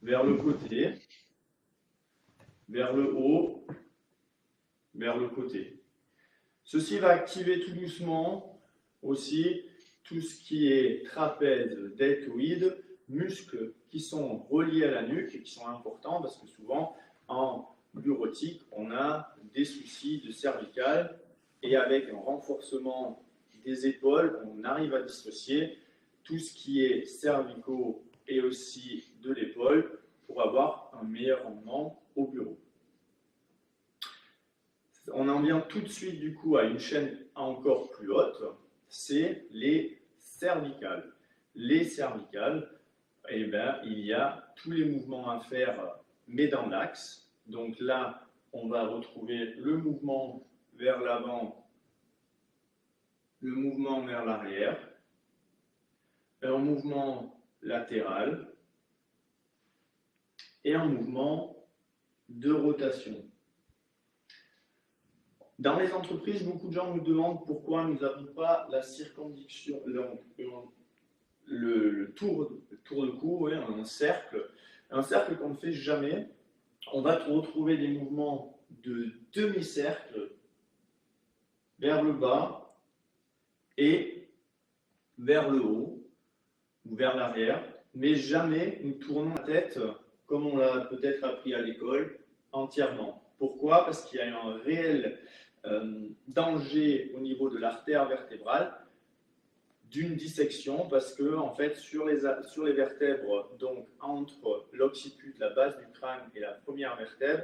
vers le côté, vers le haut, vers le côté. Ceci va activer tout doucement aussi tout ce qui est trapèze, deltoïde, muscles qui sont reliés à la nuque et qui sont importants parce que souvent en bureautique, on a des soucis de cervicale et avec un renforcement des épaules, on arrive à dissocier tout ce qui est cervicaux et aussi de l'épaule pour avoir un meilleur rendement au bureau. On en vient tout de suite du coup à une chaîne encore plus haute, c'est les cervicales. Les cervicales, eh bien, il y a tous les mouvements à faire, mais dans l'axe. Donc là, on va retrouver le mouvement vers l'avant, le mouvement vers l'arrière, un mouvement latéral et un mouvement de rotation. Dans les entreprises, beaucoup de gens nous demandent pourquoi nous n'avons pas la circonduction, le tour de cou, ouais, un cercle qu'on ne fait jamais. On va retrouver des mouvements de demi-cercle vers le bas et vers le haut ou vers l'arrière, mais jamais nous tournons la tête comme on l'a peut-être appris à l'école entièrement. Pourquoi? Parce qu'il y a un réel danger au niveau de l'artère vertébrale d'une dissection parce que en fait sur les vertèbres, donc entre l'occiput, la base du crâne et la première vertèbre,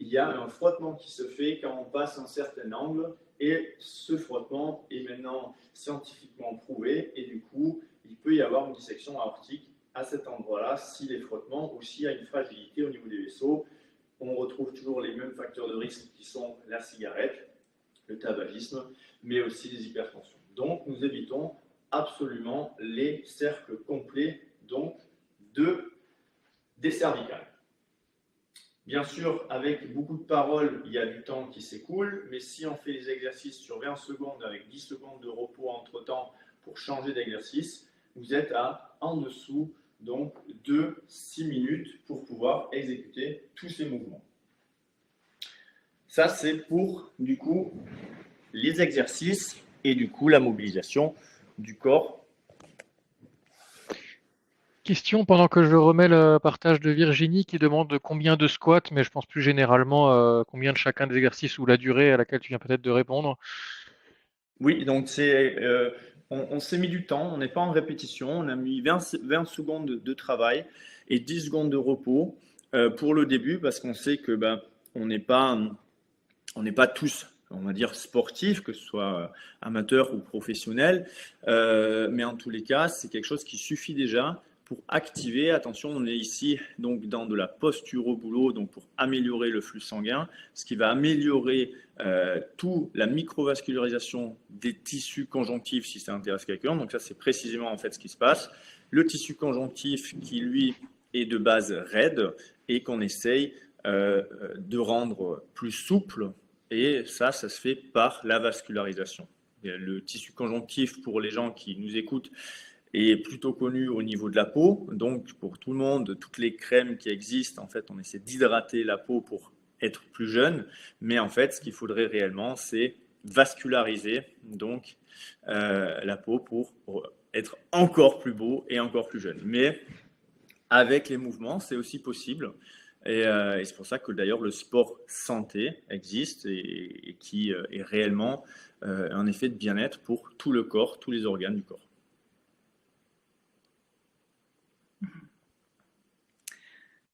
il y a un frottement qui se fait quand on passe un certain angle et ce frottement est maintenant scientifiquement prouvé et du coup il peut y avoir une dissection aortique à cet endroit-là si les frottements ou s'il y a une fragilité au niveau des vaisseaux. On retrouve toujours les mêmes facteurs de risque qui sont la cigarette, le tabagisme, mais aussi les hypertensions. Donc nous évitons absolument les cercles complets donc des cervicales. Bien sûr, avec beaucoup de paroles, il y a du temps qui s'écoule, mais si on fait les exercices sur 20 secondes avec 10 secondes de repos entre-temps pour changer d'exercice, vous êtes en dessous donc, de 6 minutes pour pouvoir exécuter tous ces mouvements. Ça, c'est pour, du coup, les exercices et du coup, la mobilisation du corps. Question pendant que je remets le partage de Virginie qui demande combien de squats, mais je pense plus généralement combien de chacun des exercices ou la durée à laquelle tu viens peut-être de répondre. Oui, donc on s'est mis du temps, on n'est pas en répétition, on a mis 20 secondes de travail et 10 secondes de repos pour le début parce qu'on sait que on n'est pas tous, on va dire, sportifs, que ce soit amateurs ou professionnels, mais en tous les cas, c'est quelque chose qui suffit déjà pour activer. Attention, on est ici donc dans de la posture au boulot, donc pour améliorer le flux sanguin, ce qui va améliorer toute la microvascularisation des tissus conjonctifs si ça intéresse quelqu'un. Donc ça, c'est précisément en fait ce qui se passe. Le tissu conjonctif qui, lui, est de base raide et qu'on essaye de rendre plus souple. Et ça se fait par la vascularisation. Le tissu conjonctif, pour les gens qui nous écoutent, est plutôt connu au niveau de la peau. Donc, pour tout le monde, toutes les crèmes qui existent, en fait, on essaie d'hydrater la peau pour être plus jeune. Mais en fait, ce qu'il faudrait réellement, c'est vasculariser donc, la peau pour être encore plus beau et encore plus jeune. Mais avec les mouvements, c'est aussi possible. Et c'est pour ça que d'ailleurs le sport santé existe et qui est réellement un effet de bien-être pour tout le corps, tous les organes du corps.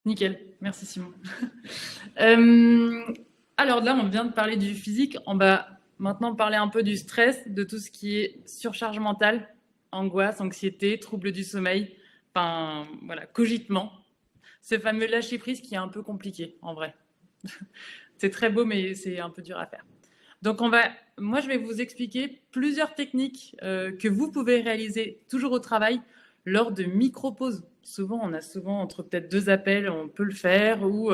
Nickel, merci Simon. Alors là, on vient de parler du physique, on va maintenant parler un peu du stress, de tout ce qui est surcharge mentale, angoisse, anxiété, troubles du sommeil, enfin voilà, cogitement. Ce fameux lâcher-prise qui est un peu compliqué, en vrai. C'est très beau, mais c'est un peu dur à faire. Donc, moi, je vais vous expliquer plusieurs techniques que vous pouvez réaliser toujours au travail lors de micro-pauses. Souvent, on a entre peut-être 2 appels, on peut le faire, ou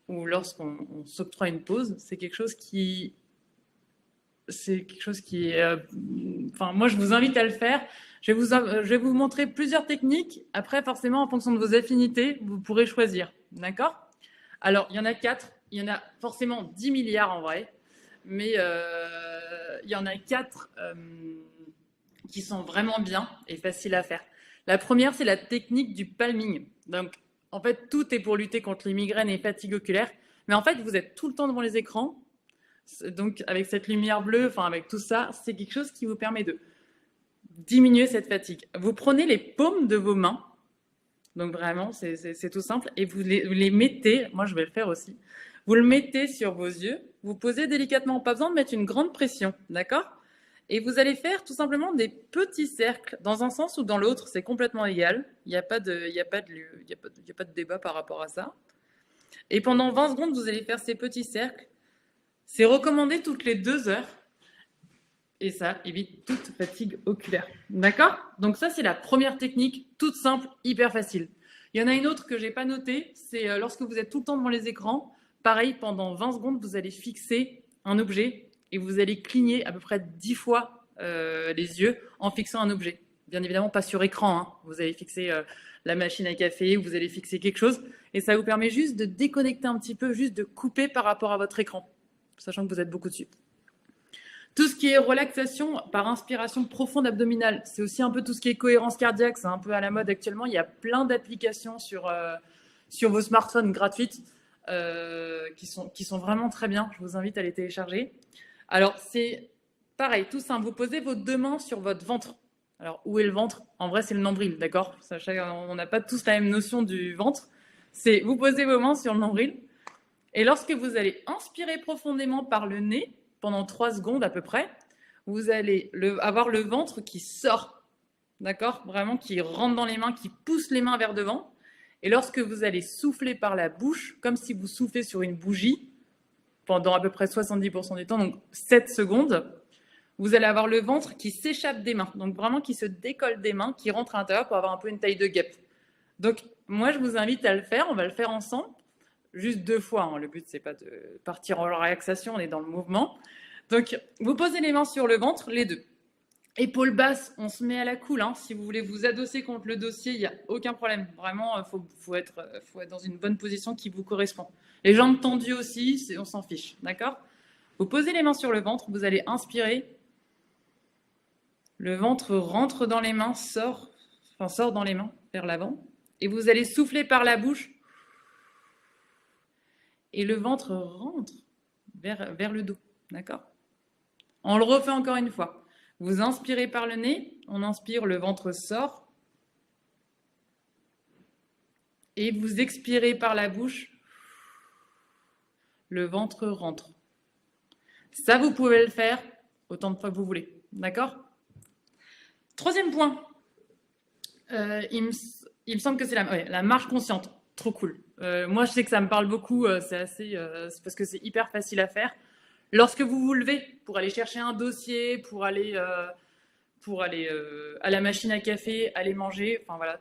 lorsqu'on s'octroie une pause. C'est quelque chose qui est... Enfin, moi, je vous invite à le faire. Je vais vous montrer plusieurs techniques. Après, forcément, en fonction de vos affinités, vous pourrez choisir. D'accord ? Alors, il y en a 4. Il y en a forcément 10 milliards en vrai. Mais il y en a 4 qui sont vraiment bien et faciles à faire. La première, c'est la technique du palming. Donc, en fait, tout est pour lutter contre les migraines et fatigue oculaire. Mais en fait, vous êtes tout le temps devant les écrans. Donc, avec cette lumière bleue, enfin, avec tout ça, c'est quelque chose qui vous permet de diminuer cette fatigue. Vous prenez les paumes de vos mains, donc vraiment, c'est tout simple, et vous les mettez, moi je vais le faire aussi, vous le mettez sur vos yeux, vous posez délicatement, pas besoin de mettre une grande pression, d'accord ? Et vous allez faire tout simplement des petits cercles, dans un sens ou dans l'autre, c'est complètement égal, il n'y a pas de débat par rapport à ça. Et pendant 20 secondes, vous allez faire ces petits cercles, c'est recommandé toutes les 2 heures, et ça évite toute fatigue oculaire. D'accord ? Donc ça, c'est la première technique, toute simple, hyper facile. Il y en a une autre que je n'ai pas notée, c'est lorsque vous êtes tout le temps devant les écrans, pareil, pendant 20 secondes, vous allez fixer un objet et vous allez cligner à peu près 10 fois les yeux en fixant un objet. Bien évidemment, pas sur écran, hein. Vous allez fixer la machine à café ou vous allez fixer quelque chose et ça vous permet juste de déconnecter un petit peu, juste de couper par rapport à votre écran, sachant que vous êtes beaucoup dessus. Tout ce qui est relaxation par inspiration profonde abdominale, c'est aussi un peu tout ce qui est cohérence cardiaque, c'est un peu à la mode actuellement. Il y a plein d'applications sur vos smartphones gratuites qui sont vraiment très bien. Je vous invite à les télécharger. Alors, c'est pareil, tout simple. Vous posez vos 2 mains sur votre ventre. Alors, où est le ventre? En vrai, c'est le nombril, d'accord? On n'a pas tous la même notion du ventre. C'est vous posez vos mains sur le nombril et lorsque vous allez inspirer profondément par le nez, pendant 3 secondes à peu près, vous allez avoir le ventre qui sort, d'accord? Vraiment qui rentre dans les mains, qui pousse les mains vers devant. Et lorsque vous allez souffler par la bouche, comme si vous soufflez sur une bougie, pendant à peu près 70% du temps, donc 7 secondes, vous allez avoir le ventre qui s'échappe des mains, donc vraiment qui se décolle des mains, qui rentre à l'intérieur pour avoir un peu une taille de guêpe. Donc moi, je vous invite à le faire, on va le faire ensemble, juste 2 fois, hein. Le but, c'est pas de partir en relaxation, on est dans le mouvement. Donc, vous posez les mains sur le ventre, les deux. Épaules basses, on se met à la cool. Hein. Si vous voulez vous adosser contre le dossier, il n'y a aucun problème. Vraiment, faut être dans une bonne position qui vous correspond. Les jambes tendues aussi, on s'en fiche. D'accord? Vous posez les mains sur le ventre, vous allez inspirer. Le ventre rentre dans les mains, sort dans les mains vers l'avant. Et vous allez souffler par la bouche. Et le ventre rentre vers le dos. D'accord? On le refait encore une fois. Vous inspirez par le nez, on inspire, le ventre sort. Et vous expirez par la bouche, le ventre rentre. Ça, vous pouvez le faire autant de fois que vous voulez. D'accord? 3e point. Il me semble que c'est la marche consciente. Trop cool. Moi, je sais que ça me parle beaucoup. C'est parce que c'est hyper facile à faire. Lorsque vous vous levez pour aller chercher un dossier, pour aller à la machine à café, aller manger, enfin voilà,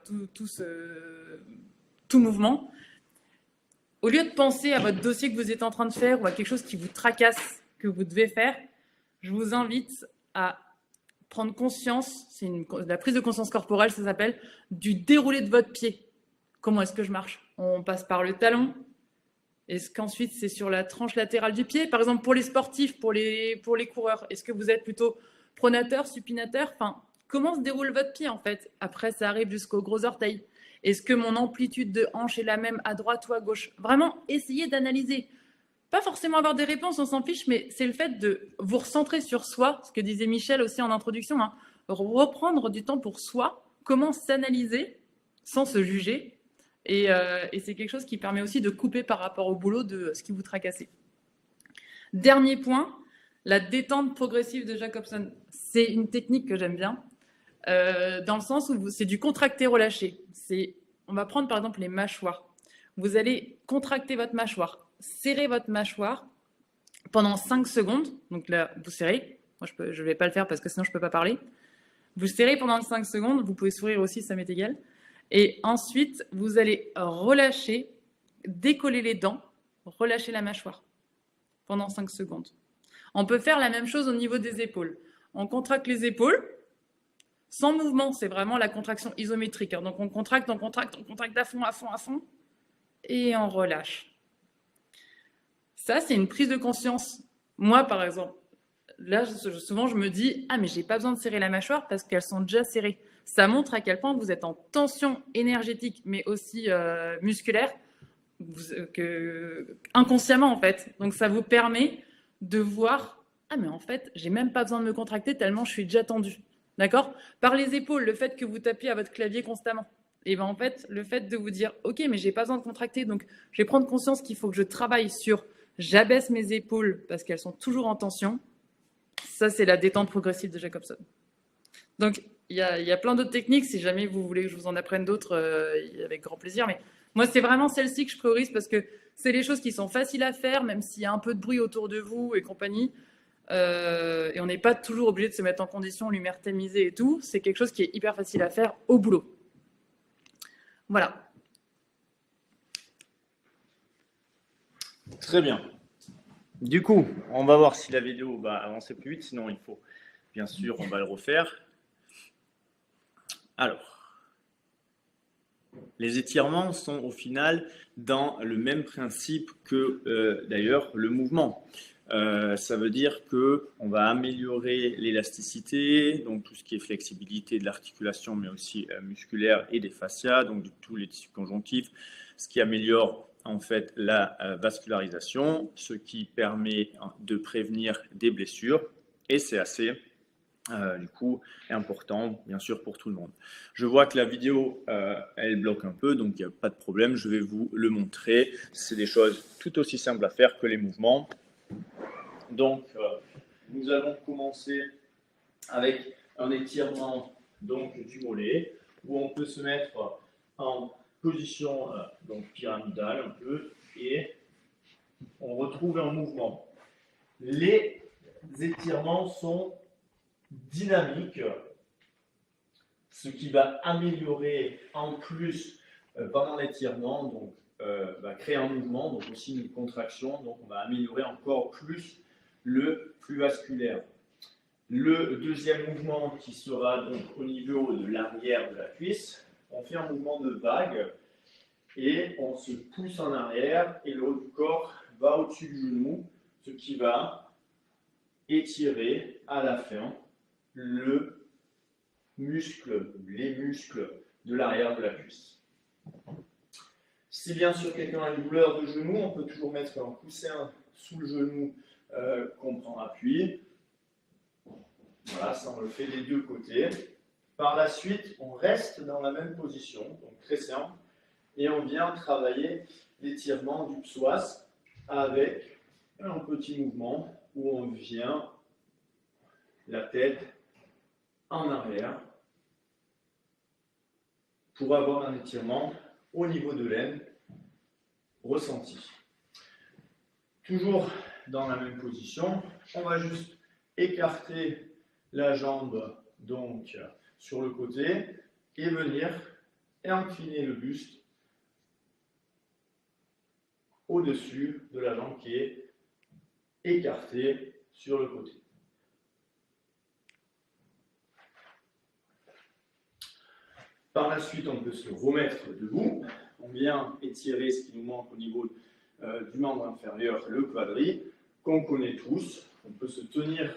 tout mouvement, au lieu de penser à votre dossier que vous êtes en train de faire ou à quelque chose qui vous tracasse, que vous devez faire, je vous invite à prendre conscience, c'est la prise de conscience corporelle, ça s'appelle, du déroulé de votre pied. Comment est-ce que je marche? On passe par le talon. Est-ce qu'ensuite c'est sur la tranche latérale du pied? Par exemple, pour les sportifs, pour les coureurs, est-ce que vous êtes plutôt pronateur, supinateur? Enfin, comment se déroule votre pied en fait? Après, ça arrive jusqu'au gros orteil. Est-ce que mon amplitude de hanche est la même à droite ou à gauche? Vraiment, essayez d'analyser. Pas forcément avoir des réponses, on s'en fiche, mais c'est le fait de vous recentrer sur soi, ce que disait Michel aussi en introduction, hein, reprendre du temps pour soi, comment s'analyser sans se juger. Et c'est quelque chose qui permet aussi de couper par rapport au boulot de ce qui vous tracasse. Dernier point, la détente progressive de Jacobson. C'est une technique que j'aime bien, dans le sens où c'est du contracté-relâché. On va prendre par exemple les mâchoires. Vous allez contracter votre mâchoire, serrer votre mâchoire pendant 5 secondes. Donc là, vous serrez. Moi, je ne vais pas le faire parce que sinon, je ne peux pas parler. Vous serrez pendant 5 secondes. Vous pouvez sourire aussi, ça m'est égal. Et ensuite, vous allez relâcher, décoller les dents, relâcher la mâchoire pendant 5 secondes. On peut faire la même chose au niveau des épaules. On contracte les épaules, sans mouvement, c'est vraiment la contraction isométrique. Donc on contracte à fond, et on relâche. Ça, c'est une prise de conscience. Moi, par exemple, là, souvent, je me dis « Ah, mais j'ai pas besoin de serrer la mâchoire parce qu'elles sont déjà serrées. » Ça montre à quel point vous êtes en tension énergétique, mais aussi musculaire, inconsciemment en fait. Donc ça vous permet de voir « Ah mais en fait, j'ai même pas besoin de me contracter tellement je suis déjà tendu. » D'accord? Par les épaules, le fait que vous tapiez à votre clavier constamment. Et bien en fait, le fait de vous dire « Ok, mais j'ai pas besoin de contracter, donc je vais prendre conscience qu'il faut que je travaille sur j'abaisse mes épaules parce qu'elles sont toujours en tension. » Ça, c'est la détente progressive de Jacobson. Donc, il y a plein d'autres techniques. Si jamais vous voulez que je vous en apprenne d'autres, avec grand plaisir. Mais moi, c'est vraiment celle-ci que je priorise parce que c'est les choses qui sont faciles à faire, même s'il y a un peu de bruit autour de vous et compagnie. Et on n'est pas toujours obligé de se mettre en condition, lumière tamisée et tout. C'est quelque chose qui est hyper facile à faire au boulot. Voilà. Très bien. Du coup, on va voir si la vidéo va avancer plus vite. Sinon, il faut, bien sûr, on va le refaire. Alors, les étirements sont au final dans le même principe que d'ailleurs le mouvement. Ça veut dire qu'on va améliorer l'élasticité, donc tout ce qui est flexibilité de l'articulation, mais aussi musculaire et des fascias, donc de tous les tissus conjonctifs, ce qui améliore en fait la vascularisation, ce qui permet de prévenir des blessures, et c'est assez du coup, est important, bien sûr, pour tout le monde. Je vois que la vidéo, elle bloque un peu, donc il n'y a pas de problème. Je vais vous le montrer. C'est des choses tout aussi simples à faire que les mouvements. Donc, nous allons commencer avec un étirement donc, du mollet, où on peut se mettre en position donc, pyramidale un peu, et on retrouve un mouvement. Les étirements sont dynamiques, ce qui va améliorer en plus pendant l'étirement, donc va créer un mouvement, donc aussi une contraction, donc on va améliorer encore plus le flux vasculaire. Le deuxième mouvement qui sera donc au niveau de l'arrière de la cuisse, on fait un mouvement de vague et on se pousse en arrière et le haut du corps va au-dessus du genou, ce qui va étirer à la fin les muscles de l'arrière de la cuisse. Si bien sûr quelqu'un a une douleur de genou, on peut toujours mettre un coussin sous le genou qu'on prend appui. Voilà, ça on le fait des deux côtés. Par la suite, on reste dans la même position, donc très simple, et on vient travailler l'étirement du psoas avec un petit mouvement où on vient la tête en arrière pour avoir un étirement au niveau de l'aine ressenti. Toujours dans la même position, on va juste écarter la jambe donc sur le côté et venir incliner le buste au-dessus de la jambe qui est écartée sur le côté. Par la suite, on peut se remettre debout. On vient étirer ce qui nous manque au niveau du membre inférieur, le quadri, qu'on connaît tous. On peut se tenir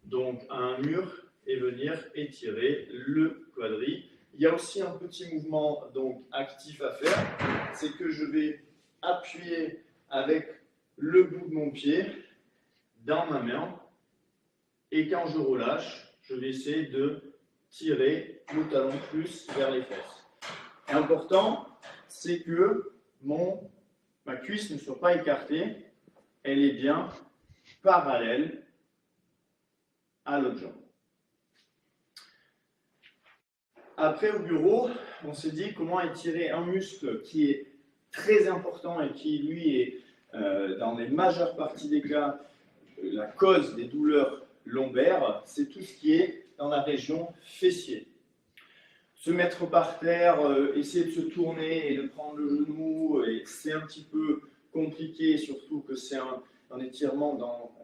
donc à un mur et venir étirer le quadri. Il y a aussi un petit mouvement donc actif à faire, c'est que je vais appuyer avec le bout de mon pied dans ma main et quand je relâche, je vais essayer de tirer le talon plus vers les fesses. Et important, c'est que ma cuisse ne soit pas écartée, elle est bien parallèle à l'autre jambe. Après, au bureau, on s'est dit comment étirer un muscle qui est très important et qui, lui, est dans les majeures parties des cas la cause des douleurs lombaires, c'est tout ce qui est dans la région fessier. Se mettre par terre, essayer de se tourner et de prendre le genou, et c'est un petit peu compliqué, surtout que c'est un étirement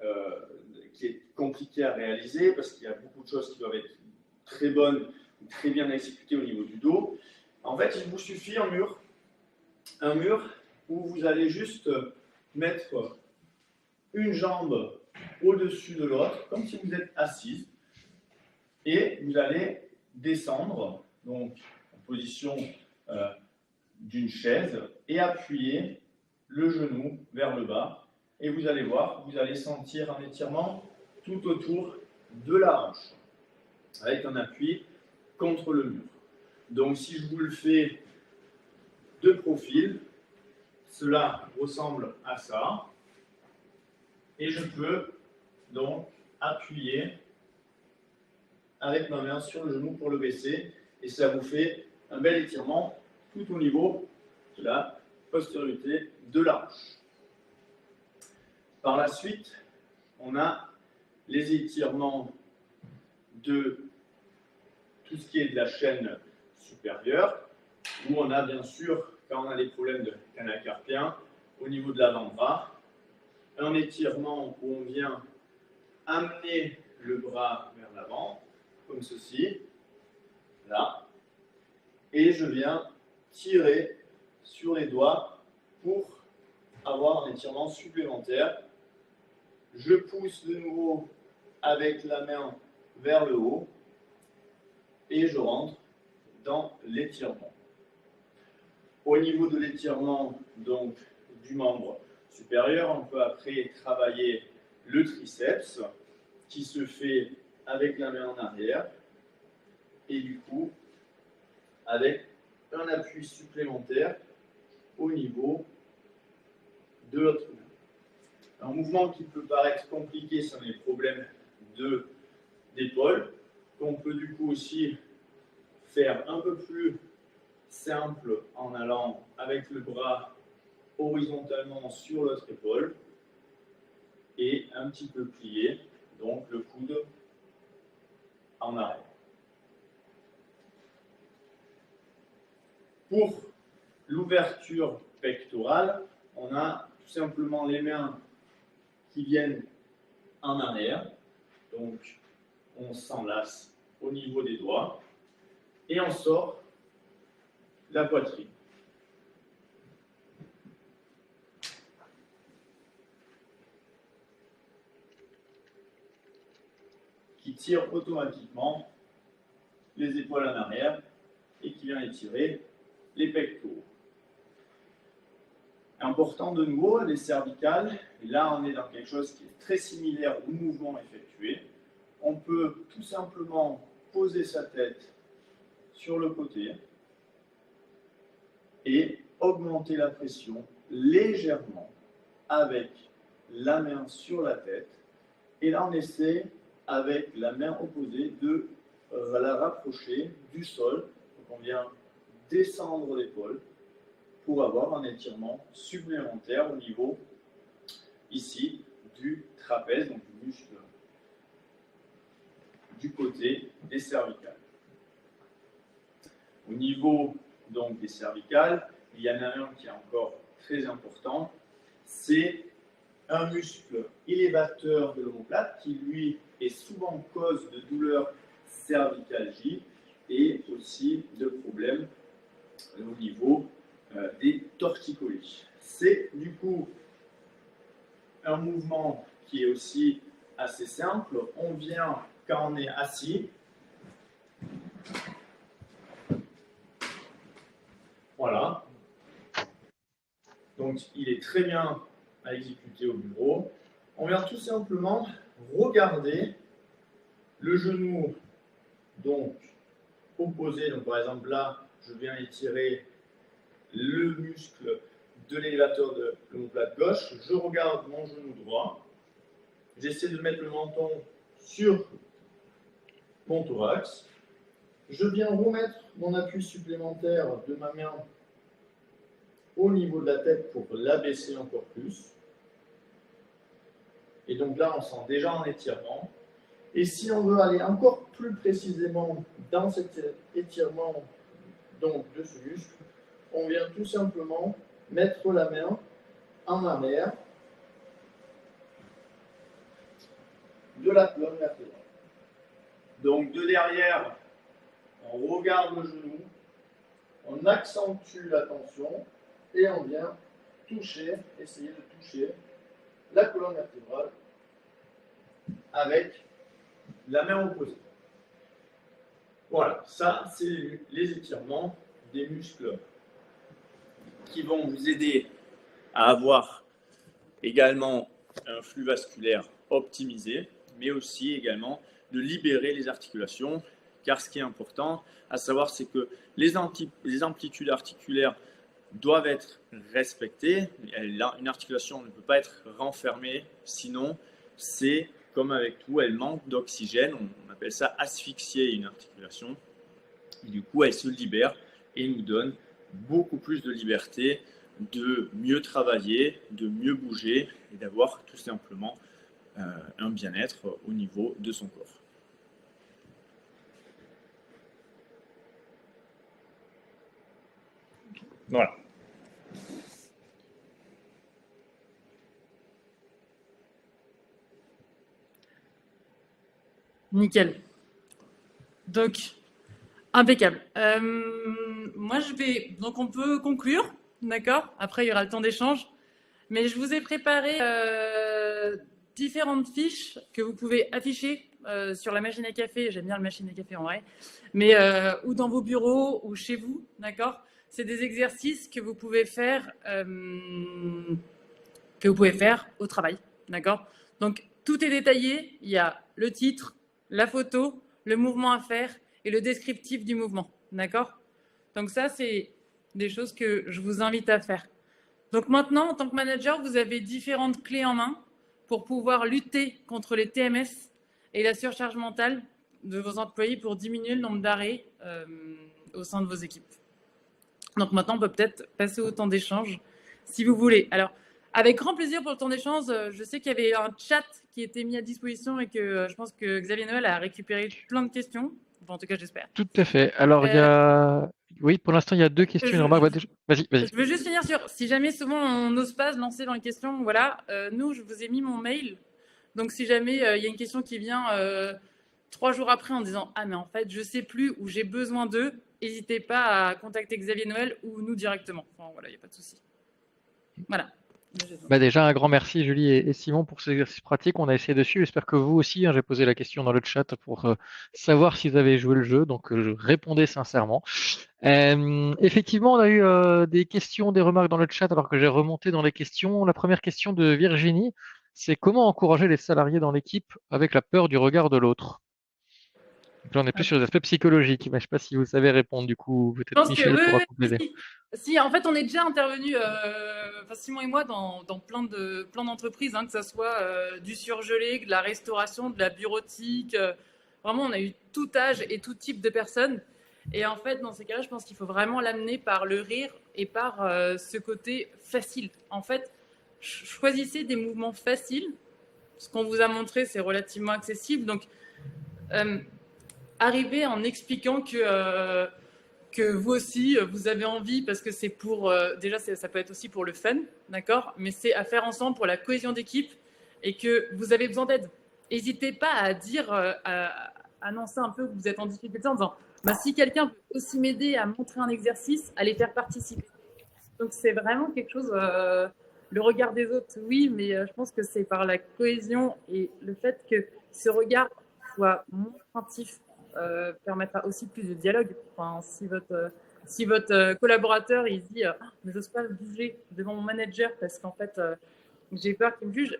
qui est compliqué à réaliser parce qu'il y a beaucoup de choses qui doivent être très bonnes, très bien exécutées au niveau du dos. En fait, il vous suffit un mur où vous allez juste mettre une jambe au-dessus de l'autre, comme si vous êtes assise, et vous allez descendre, donc en position d'une chaise, et appuyer le genou vers le bas, et vous allez voir, vous allez sentir un étirement tout autour de la hanche, avec un appui contre le mur. Donc si je vous le fais de profil, cela ressemble à ça, et je peux donc appuyer avec ma main sur le genou pour le baisser, et ça vous fait un bel étirement tout au niveau de la postériorité de la hanche. Par la suite, on a les étirements de tout ce qui est de la chaîne supérieure, où on a bien sûr, quand on a des problèmes de canal carpien, au niveau de l'avant-bras, un étirement où on vient amener le bras vers l'avant, comme ceci, là, et je viens tirer sur les doigts pour avoir un étirement supplémentaire. Je pousse de nouveau avec la main vers le haut et je rentre dans l'étirement. Au niveau de l'étirement donc du membre supérieur, on peut après travailler le triceps qui se fait avec la main en arrière et du coup avec un appui supplémentaire au niveau de l'autre main. Un mouvement qui peut paraître compliqué sur les problèmes d'épaule, qu'on peut du coup aussi faire un peu plus simple en allant avec le bras horizontalement sur l'autre épaule et un petit peu plié, donc le coude en arrière. Pour l'ouverture pectorale, on a tout simplement les mains qui viennent en arrière, donc on s'enlace au niveau des doigts et on sort la poitrine. Qui tire automatiquement les épaules en arrière et qui vient étirer les pectoraux. Important de nouveau, les cervicales, et là on est dans quelque chose qui est très similaire au mouvement effectué. On peut tout simplement poser sa tête sur le côté et augmenter la pression légèrement avec la main sur la tête. Et là on essaie avec la main opposée de la rapprocher du sol. Donc on vient descendre l'épaule pour avoir un étirement supplémentaire au niveau ici du trapèze, donc du muscle du côté des cervicales. Au niveau donc des cervicales, il y en a un qui est encore très important, c'est un muscle élévateur de l'omoplate qui lui est souvent cause de douleurs cervicalgie et aussi de problèmes au niveau des torticolis. C'est du coup un mouvement qui est aussi assez simple. On vient quand on est assis. Voilà. Donc il est très bien à exécuter au bureau. On vient tout simplement regarder le genou donc opposé. Donc par exemple là, je viens étirer le muscle de l'élévateur de l'omoplate gauche. Je regarde mon genou droit. J'essaie de mettre le menton sur mon thorax. Je viens remettre mon appui supplémentaire de ma main au niveau de la tête pour l'abaisser encore plus. Et donc là, on sent déjà un étirement. Et si on veut aller encore plus précisément dans cet étirement donc, de ce muscle, on vient tout simplement mettre la main en arrière de la colonne vertébrale. Donc de derrière, on regarde le genou, on accentue la tension et on vient toucher, essayer de toucher la colonne vertébrale avec la main opposée. Voilà, ça c'est les étirements des muscles qui vont vous aider à avoir également un flux vasculaire optimisé, mais aussi également de libérer les articulations, car ce qui est important à savoir, c'est que les amplitudes articulaires doivent être respectées. Une articulation ne peut pas être renfermée, sinon c'est comme avec tout, elle manque d'oxygène. On appelle ça asphyxier une articulation. Et du coup, elle se libère et nous donne beaucoup plus de liberté, de mieux travailler, de mieux bouger et d'avoir tout simplement un bien-être au niveau de son corps. Voilà. Nickel. Donc, impeccable. Moi, donc, on peut conclure, d'accord? Après, il y aura le temps d'échange. Mais je vous ai préparé différentes fiches que vous pouvez afficher sur la machine à café. J'aime bien la machine à café en vrai. Mais ou dans vos bureaux ou chez vous, d'accord? C'est des exercices que vous pouvez faire au travail, d'accord? Donc, tout est détaillé. Il y a le titre, la photo, le mouvement à faire et le descriptif du mouvement. D'accord? Donc ça, c'est des choses que je vous invite à faire. Donc maintenant, en tant que manager, vous avez différentes clés en main pour pouvoir lutter contre les TMS et la surcharge mentale de vos employés pour diminuer le nombre d'arrêts au sein de vos équipes. Donc maintenant, on peut peut-être passer au temps d'échange si vous voulez. Alors, avec grand plaisir pour le temps d'échange, je sais qu'il y avait un chat qui était mis à disposition et que je pense que Xavier Noël a récupéré plein de questions. Enfin, en tout cas, j'espère. Tout à fait. Alors, il y a... Oui, pour l'instant, il y a 2 questions et une remarque. Vas-y, vas-y. Je veux juste finir sur, si jamais souvent on n'ose pas se lancer dans les questions, voilà, nous, je vous ai mis mon mail. Donc, si jamais il y a une question qui vient 3 jours après en disant « Ah, mais en fait, je sais plus où j'ai besoin d'eux », n'hésitez pas à contacter Xavier Noël ou nous directement. Enfin, voilà, il n'y a pas de souci. Voilà. Déjà, un grand merci Julie et Simon pour ces exercices pratiques. On a essayé dessus. J'espère que vous aussi, j'ai posé la question dans le chat pour savoir si vous avez joué le jeu. Donc, je répondais sincèrement. Effectivement, on a eu des questions, des remarques dans le chat alors que j'ai remonté dans les questions. La première question de Virginie, c'est comment encourager les salariés dans l'équipe avec la peur du regard de l'autre? Donc là, on est plus sur les aspects psychologiques, mais je ne sais pas si vous savez répondre, du coup, peut-être Michel pourra compléter. Si, en fait, on est déjà intervenu, Simon et moi, dans plein d'entreprises, que ce soit du surgelé, de la restauration, de la bureautique. Vraiment, on a eu tout âge et tout type de personnes. Et en fait, dans ces cas-là, je pense qu'il faut vraiment l'amener par le rire et par ce côté facile. En fait, choisissez des mouvements faciles. Ce qu'on vous a montré, c'est relativement accessible. Donc, arrivez en expliquant que vous aussi, vous avez envie, parce que c'est pour... déjà, ça peut être aussi pour le fun, d'accord? Mais c'est à faire ensemble pour la cohésion d'équipe et que vous avez besoin d'aide. N'hésitez pas à dire, à annoncer un peu que vous êtes en difficulté en disant si quelqu'un peut aussi m'aider à montrer un exercice, à les faire participer. Donc, c'est vraiment quelque chose... le regard des autres, oui, mais je pense que c'est par la cohésion et le fait que ce regard soit moins craintif permettra aussi plus de dialogue. Enfin, si votre collaborateur il dit mais j'ose pas bouger devant mon manager parce qu'en fait j'ai peur qu'il me juge,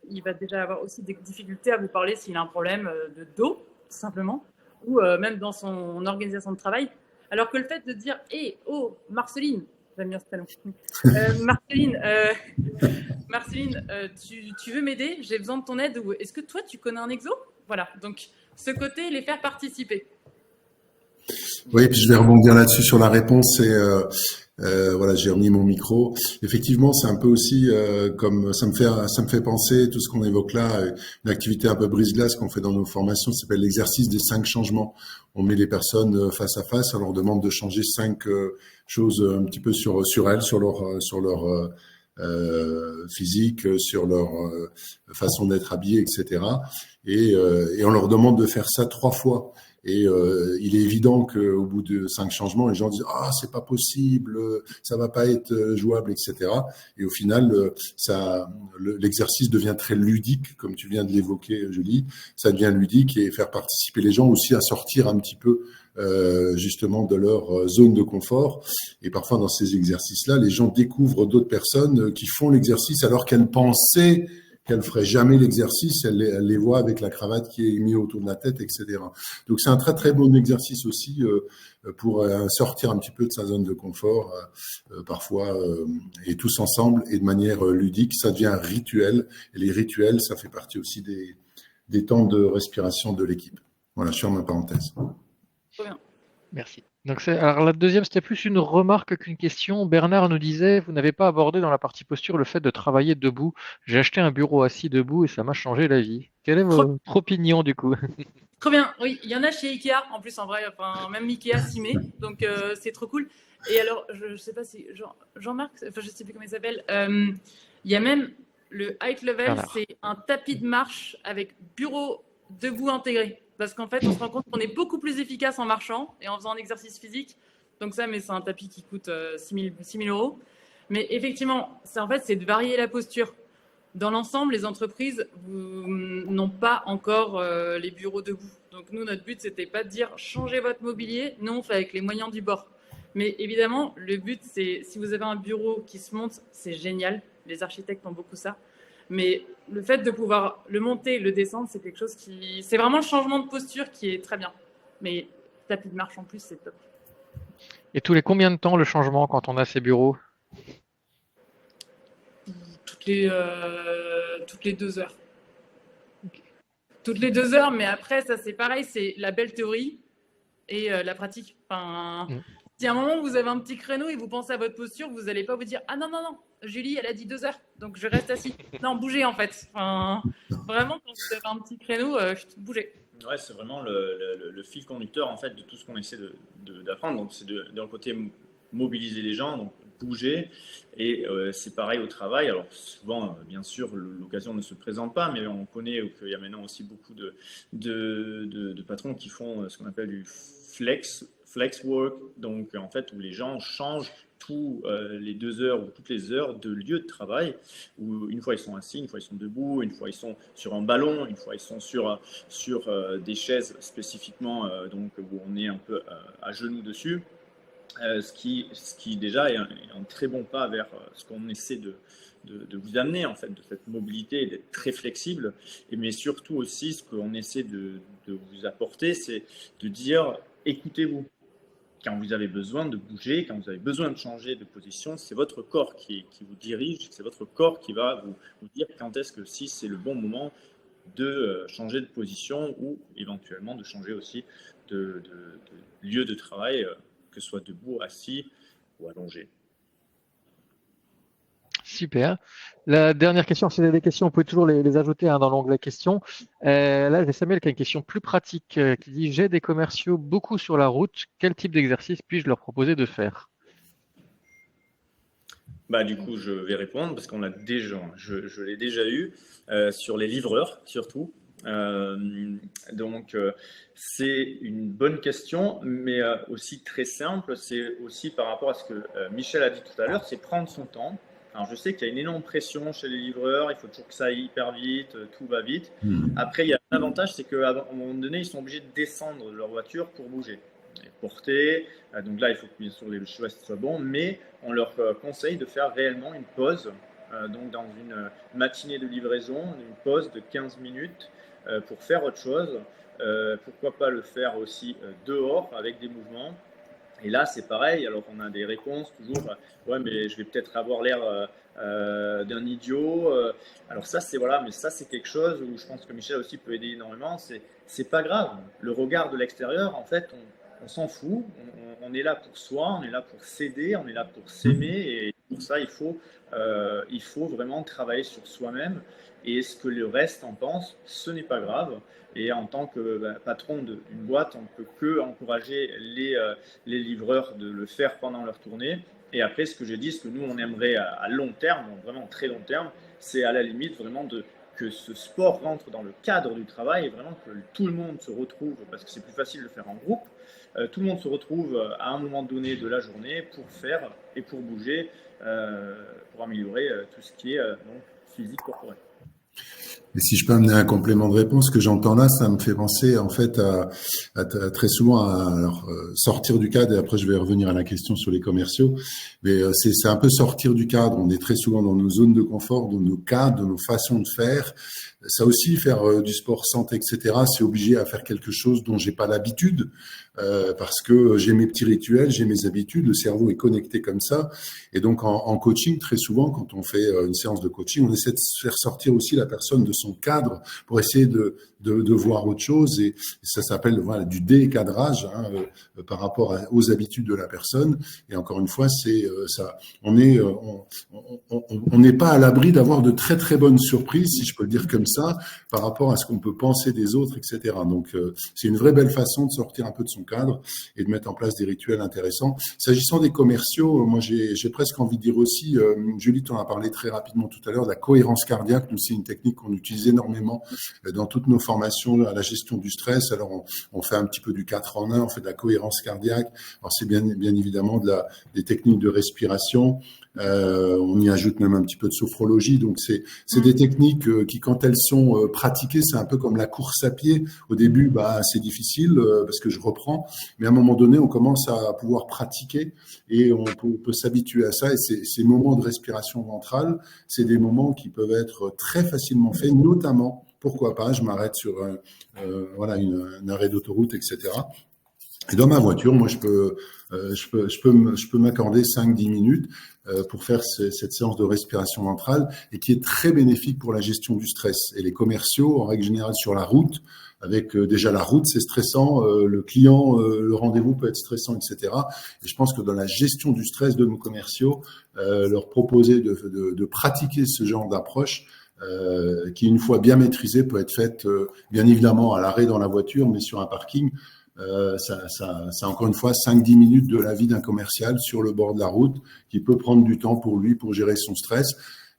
il va déjà avoir aussi des difficultés à vous parler s'il a un problème de dos, tout simplement, ou même dans son organisation de travail. Alors que le fait de dire oh Marceline, j'aime bien ce talent. Marceline, tu veux m'aider? J'ai besoin de ton aide. Ou est-ce que toi, tu connais un exo? Voilà, donc ce côté, les faire participer. Oui, puis je vais rebondir là-dessus sur la réponse. Voilà, j'ai remis mon micro. Effectivement, c'est un peu aussi comme ça me fait penser tout ce qu'on évoque là, une activité un peu brise-glace qu'on fait dans nos formations, ça s'appelle l'exercice des 5 changements. On met les personnes face à face, on leur demande de changer 5 choses un petit peu sur elles, sur leur physique, sur leur façon d'être habillé, etc. Et on leur demande de faire ça 3 fois. Et il est évident qu'au bout de 5 changements, les gens disent c'est pas possible, ça va pas être jouable, etc. Et au final, l'exercice devient très ludique, comme tu viens de l'évoquer, Julie. Ça devient ludique et faire participer les gens aussi à sortir un petit peu justement de leur zone de confort. Et parfois dans ces exercices-là, les gens découvrent d'autres personnes qui font l'exercice alors qu'elles pensaient qu'elle ferait jamais l'exercice, elle les voit avec la cravate qui est mise autour de la tête, etc. Donc c'est un très très bon exercice aussi pour sortir un petit peu de sa zone de confort, parfois, et tous ensemble et de manière ludique. Ça devient un rituel, et les rituels, ça fait partie aussi des temps de respiration de l'équipe. Voilà, je ferme ma parenthèse. Très bien. Merci. Donc alors la deuxième, c'était plus une remarque qu'une question. Bernard nous disait, vous n'avez pas abordé dans la partie posture le fait de travailler debout. J'ai acheté un bureau assis debout et ça m'a changé la vie. Quelle est votre opinion du coup? Trop bien, oui, il y en a chez Ikea, en plus en vrai, même Ikea s'y met, donc c'est trop cool. Et alors, je sais pas si Jean-Marc, je sais plus comment il s'appelle, il y a même le Height Level, c'est un tapis de marche avec bureau debout intégré. Parce qu'en fait, on se rend compte qu'on est beaucoup plus efficace en marchant et en faisant un exercice physique. Donc ça, mais c'est un tapis qui coûte 6 000 euros. Mais effectivement, en fait, c'est de varier la posture. Dans l'ensemble, les entreprises n'ont pas encore les bureaux debout. Donc nous, notre but, c'était pas de dire changez votre mobilier. Nous, on fait avec les moyens du bord. Mais évidemment, le but, c'est si vous avez un bureau qui se monte, c'est génial. Les architectes ont beaucoup ça. Mais le fait de pouvoir le monter, le descendre, c'est quelque chose c'est vraiment le changement de posture qui est très bien. Mais tapis de marche en plus, c'est top. Et tous les combien de temps le changement quand on a ces bureaux? Toutes les 2 heures. Toutes les 2 heures, mais après, ça c'est pareil, c'est la belle théorie et la pratique. Enfin, si à un moment vous avez un petit créneau et vous pensez à votre posture, vous n'allez pas vous dire ah non, Julie, elle a dit 2 heures, donc je reste assis. Non, bougez en fait. Enfin, vraiment, quand vous avez un petit créneau, bougez. Ouais, c'est vraiment le fil conducteur en fait de tout ce qu'on essaie d'apprendre. Donc c'est d'un côté mobiliser les gens, donc bouger, et c'est pareil au travail. Alors souvent, bien sûr, l'occasion ne se présente pas, mais on connaît qu'il y a maintenant aussi beaucoup de patrons qui font ce qu'on appelle du flex work, donc en fait où les gens changent tous les 2 heures ou toutes les heures de lieu de travail, où une fois ils sont assis, une fois ils sont debout, une fois ils sont sur un ballon, une fois ils sont sur des chaises spécifiquement, donc où on est un peu à genoux dessus, ce qui déjà est un très bon pas vers ce qu'on essaie de vous amener en fait, de cette mobilité et d'être très flexible, mais surtout aussi ce qu'on essaie de vous apporter, c'est de dire écoutez-vous. Quand vous avez besoin de bouger, quand vous avez besoin de changer de position, c'est votre corps qui vous dirige, c'est votre corps qui va vous dire quand est-ce que si c'est le bon moment de changer de position ou éventuellement de changer aussi de lieu de travail, que ce soit debout, assis ou allongé. Super. La dernière question, si vous avez des questions, vous pouvez toujours les ajouter dans l'onglet questions. Là, j'ai Samuel qui a une question plus pratique qui dit « J'ai des commerciaux beaucoup sur la route. Quel type d'exercice puis-je leur proposer de faire ?» Du coup, je vais répondre parce qu'on l'a déjà, je l'ai déjà eu sur les livreurs surtout. Donc, c'est une bonne question, mais aussi très simple. C'est aussi par rapport à ce que Michel a dit tout à l'heure, c'est prendre son temps. Alors, je sais qu'il y a une énorme pression chez les livreurs, il faut toujours que ça aille hyper vite, tout va vite. Après, il y a un avantage, c'est qu'à un moment donné, ils sont obligés de descendre de leur voiture pour bouger, et porter. Donc là, il faut que bien sûr les choix soient bons, mais on leur conseille de faire réellement une pause. Donc, dans une matinée de livraison, une pause de 15 minutes pour faire autre chose. Pourquoi pas le faire aussi dehors avec des mouvements. Et là, c'est pareil. Alors, on a des réponses toujours. Ouais, mais je vais peut-être avoir l'air d'un idiot. Alors ça, mais ça, c'est quelque chose où je pense que Michel aussi peut aider énormément. C'est pas grave. Le regard de l'extérieur, en fait, on s'en fout. On est là pour soi. On est là pour s'aider. On est là pour s'aimer. Et pour ça, il faut vraiment travailler sur soi-même. Et ce que le reste en pense, ce n'est pas grave. Et en tant que patron d'une boîte, on ne peut que encourager les livreurs de le faire pendant leur tournée. Et après, ce que j'ai dit, ce que nous, on aimerait à long terme, vraiment très long terme, c'est à la limite vraiment que ce sport rentre dans le cadre du travail et vraiment que tout le monde se retrouve, parce que c'est plus facile de le faire en groupe, tout le monde se retrouve à un moment donné de la journée pour faire et pour bouger, pour améliorer tout ce qui est physique corporel. Et si je peux amener un complément de réponse, ce que j'entends là, ça me fait penser en fait à très souvent sortir du cadre. Et après, je vais revenir à la question sur les commerciaux. Mais c'est un peu sortir du cadre. On est très souvent dans nos zones de confort, dans nos cadres, dans nos façons de faire. Ça aussi, faire du sport santé, etc. C'est obligé à faire quelque chose dont j'ai pas l'habitude, parce que j'ai mes petits rituels, j'ai mes habitudes. Le cerveau est connecté comme ça. Et donc, en coaching, très souvent, quand on fait une séance de coaching, on essaie de faire sortir aussi la personne de son cadre pour essayer de voir autre chose. Et ça s'appelle du décadrage par rapport aux habitudes de la personne. Et encore une fois, c'est ça. On n'est pas à l'abri d'avoir de très très bonnes surprises, si je peux le dire comme ça, par rapport à ce qu'on peut penser des autres, etc. Donc, c'est une vraie belle façon de sortir un peu de son cadre et de mettre en place des rituels intéressants. S'agissant des commerciaux, moi, j'ai presque envie de dire aussi, Julie, tu en as parlé très rapidement tout à l'heure, de la cohérence cardiaque. Nous, c'est une technique qu'on utilise énormément dans toutes nos formations. formation à la gestion du stress. Alors, on fait un petit peu du 4 en 1, on fait de la cohérence cardiaque. Alors, c'est bien évidemment des techniques de respiration. On y ajoute même un petit peu de sophrologie. Donc, c'est des techniques qui, quand elles sont pratiquées, c'est un peu comme la course à pied. Au début, c'est difficile parce que je reprends. Mais à un moment donné, on commence à pouvoir pratiquer et on peut s'habituer à ça. Et ces moments de respiration ventrale, c'est des moments qui peuvent être très facilement faits, notamment, pourquoi pas, je m'arrête sur un arrêt d'autoroute, etc. Et dans ma voiture, moi, je peux m'accorder 5-10 minutes pour faire cette séance de respiration ventrale et qui est très bénéfique pour la gestion du stress. Et les commerciaux, en règle générale, sur la route, avec déjà la route, c'est stressant, le client, le rendez-vous peut être stressant, etc. Et je pense que dans la gestion du stress de nos commerciaux, leur proposer de pratiquer ce genre d'approche, qui, une fois bien maîtrisée, peut être faite, bien évidemment, à l'arrêt dans la voiture, mais sur un parking. Ça encore une fois 5-10 minutes de la vie d'un commercial sur le bord de la route qui peut prendre du temps pour lui pour gérer son stress.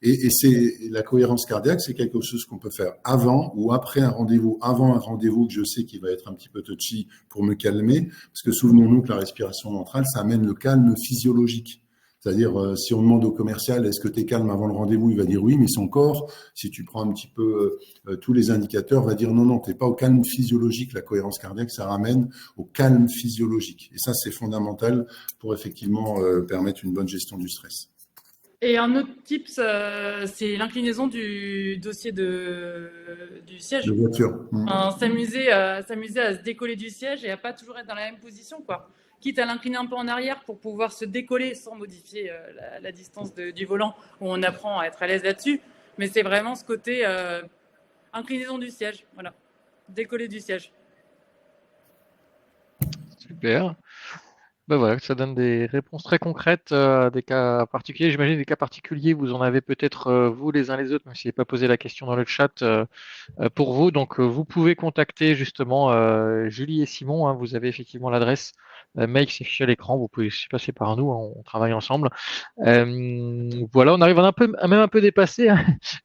Et c'est la cohérence cardiaque, c'est quelque chose qu'on peut faire avant ou après un rendez-vous. Avant un rendez-vous que je sais qu'il va être un petit peu touchy pour me calmer, parce que souvenons-nous que la respiration ventrale, ça amène le calme physiologique. C'est-à-dire, si on demande au commercial, est-ce que tu es calme avant le rendez-vous, il va dire oui, mais son corps, si tu prends un petit peu tous les indicateurs, va dire non, tu n'es pas au calme physiologique. La cohérence cardiaque, ça ramène au calme physiologique. Et ça, c'est fondamental pour effectivement permettre une bonne gestion du stress. Et un autre tips, c'est l'inclinaison du dossier du siège. De voiture. S'amuser à se décoller du siège et à pas toujours être dans la même position, quoi. Quitte à l'incliner un peu en arrière pour pouvoir se décoller sans modifier la distance du volant, où on apprend à être à l'aise là-dessus. Mais c'est vraiment ce côté inclinaison du siège, voilà, décoller du siège. Super. Voilà, ça donne des réponses très concrètes à des cas particuliers. J'imagine des cas particuliers, vous en avez peut-être vous les uns les autres, même si je n'ai pas posé la question dans le chat pour vous. Donc vous pouvez contacter justement Julie et Simon. Vous avez effectivement l'adresse mail qui s'affiche à l'écran. Vous pouvez aussi passer par nous, on travaille ensemble. Voilà, on arrive à même un peu dépassé.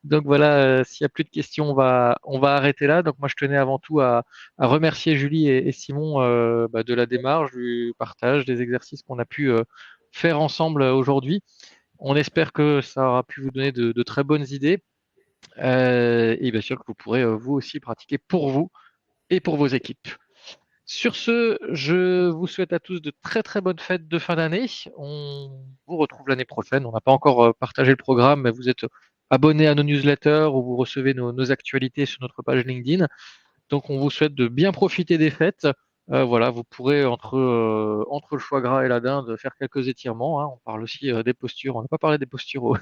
Donc voilà, s'il n'y a plus de questions, on va arrêter là. Donc moi, je tenais avant tout à remercier Julie et Simon de la démarche, du partage, des exercices qu'on a pu faire ensemble aujourd'hui. On espère que ça aura pu vous donner de très bonnes idées et bien sûr que vous pourrez vous aussi pratiquer pour vous et pour vos équipes. Sur ce, je vous souhaite à tous de très très bonnes fêtes de fin d'année. On vous retrouve l'année prochaine. On n'a pas encore partagé le programme, mais vous êtes abonnés à nos newsletters où vous recevez nos actualités sur notre page LinkedIn. Donc on vous souhaite de bien profiter des fêtes. Voilà, vous pourrez entre le foie gras et la dinde faire quelques étirements. On parle aussi des postures. On n'a pas parlé des postures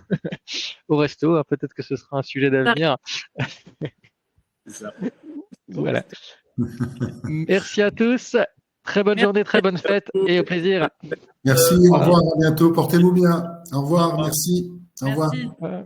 au resto. Peut-être que ce sera un sujet d'avenir. C'est ça. Voilà. Merci à tous. Très bonne journée, très bonne fête et au plaisir. Merci, au revoir, à bientôt. Portez-vous bien. Au revoir, merci. Au revoir. Merci.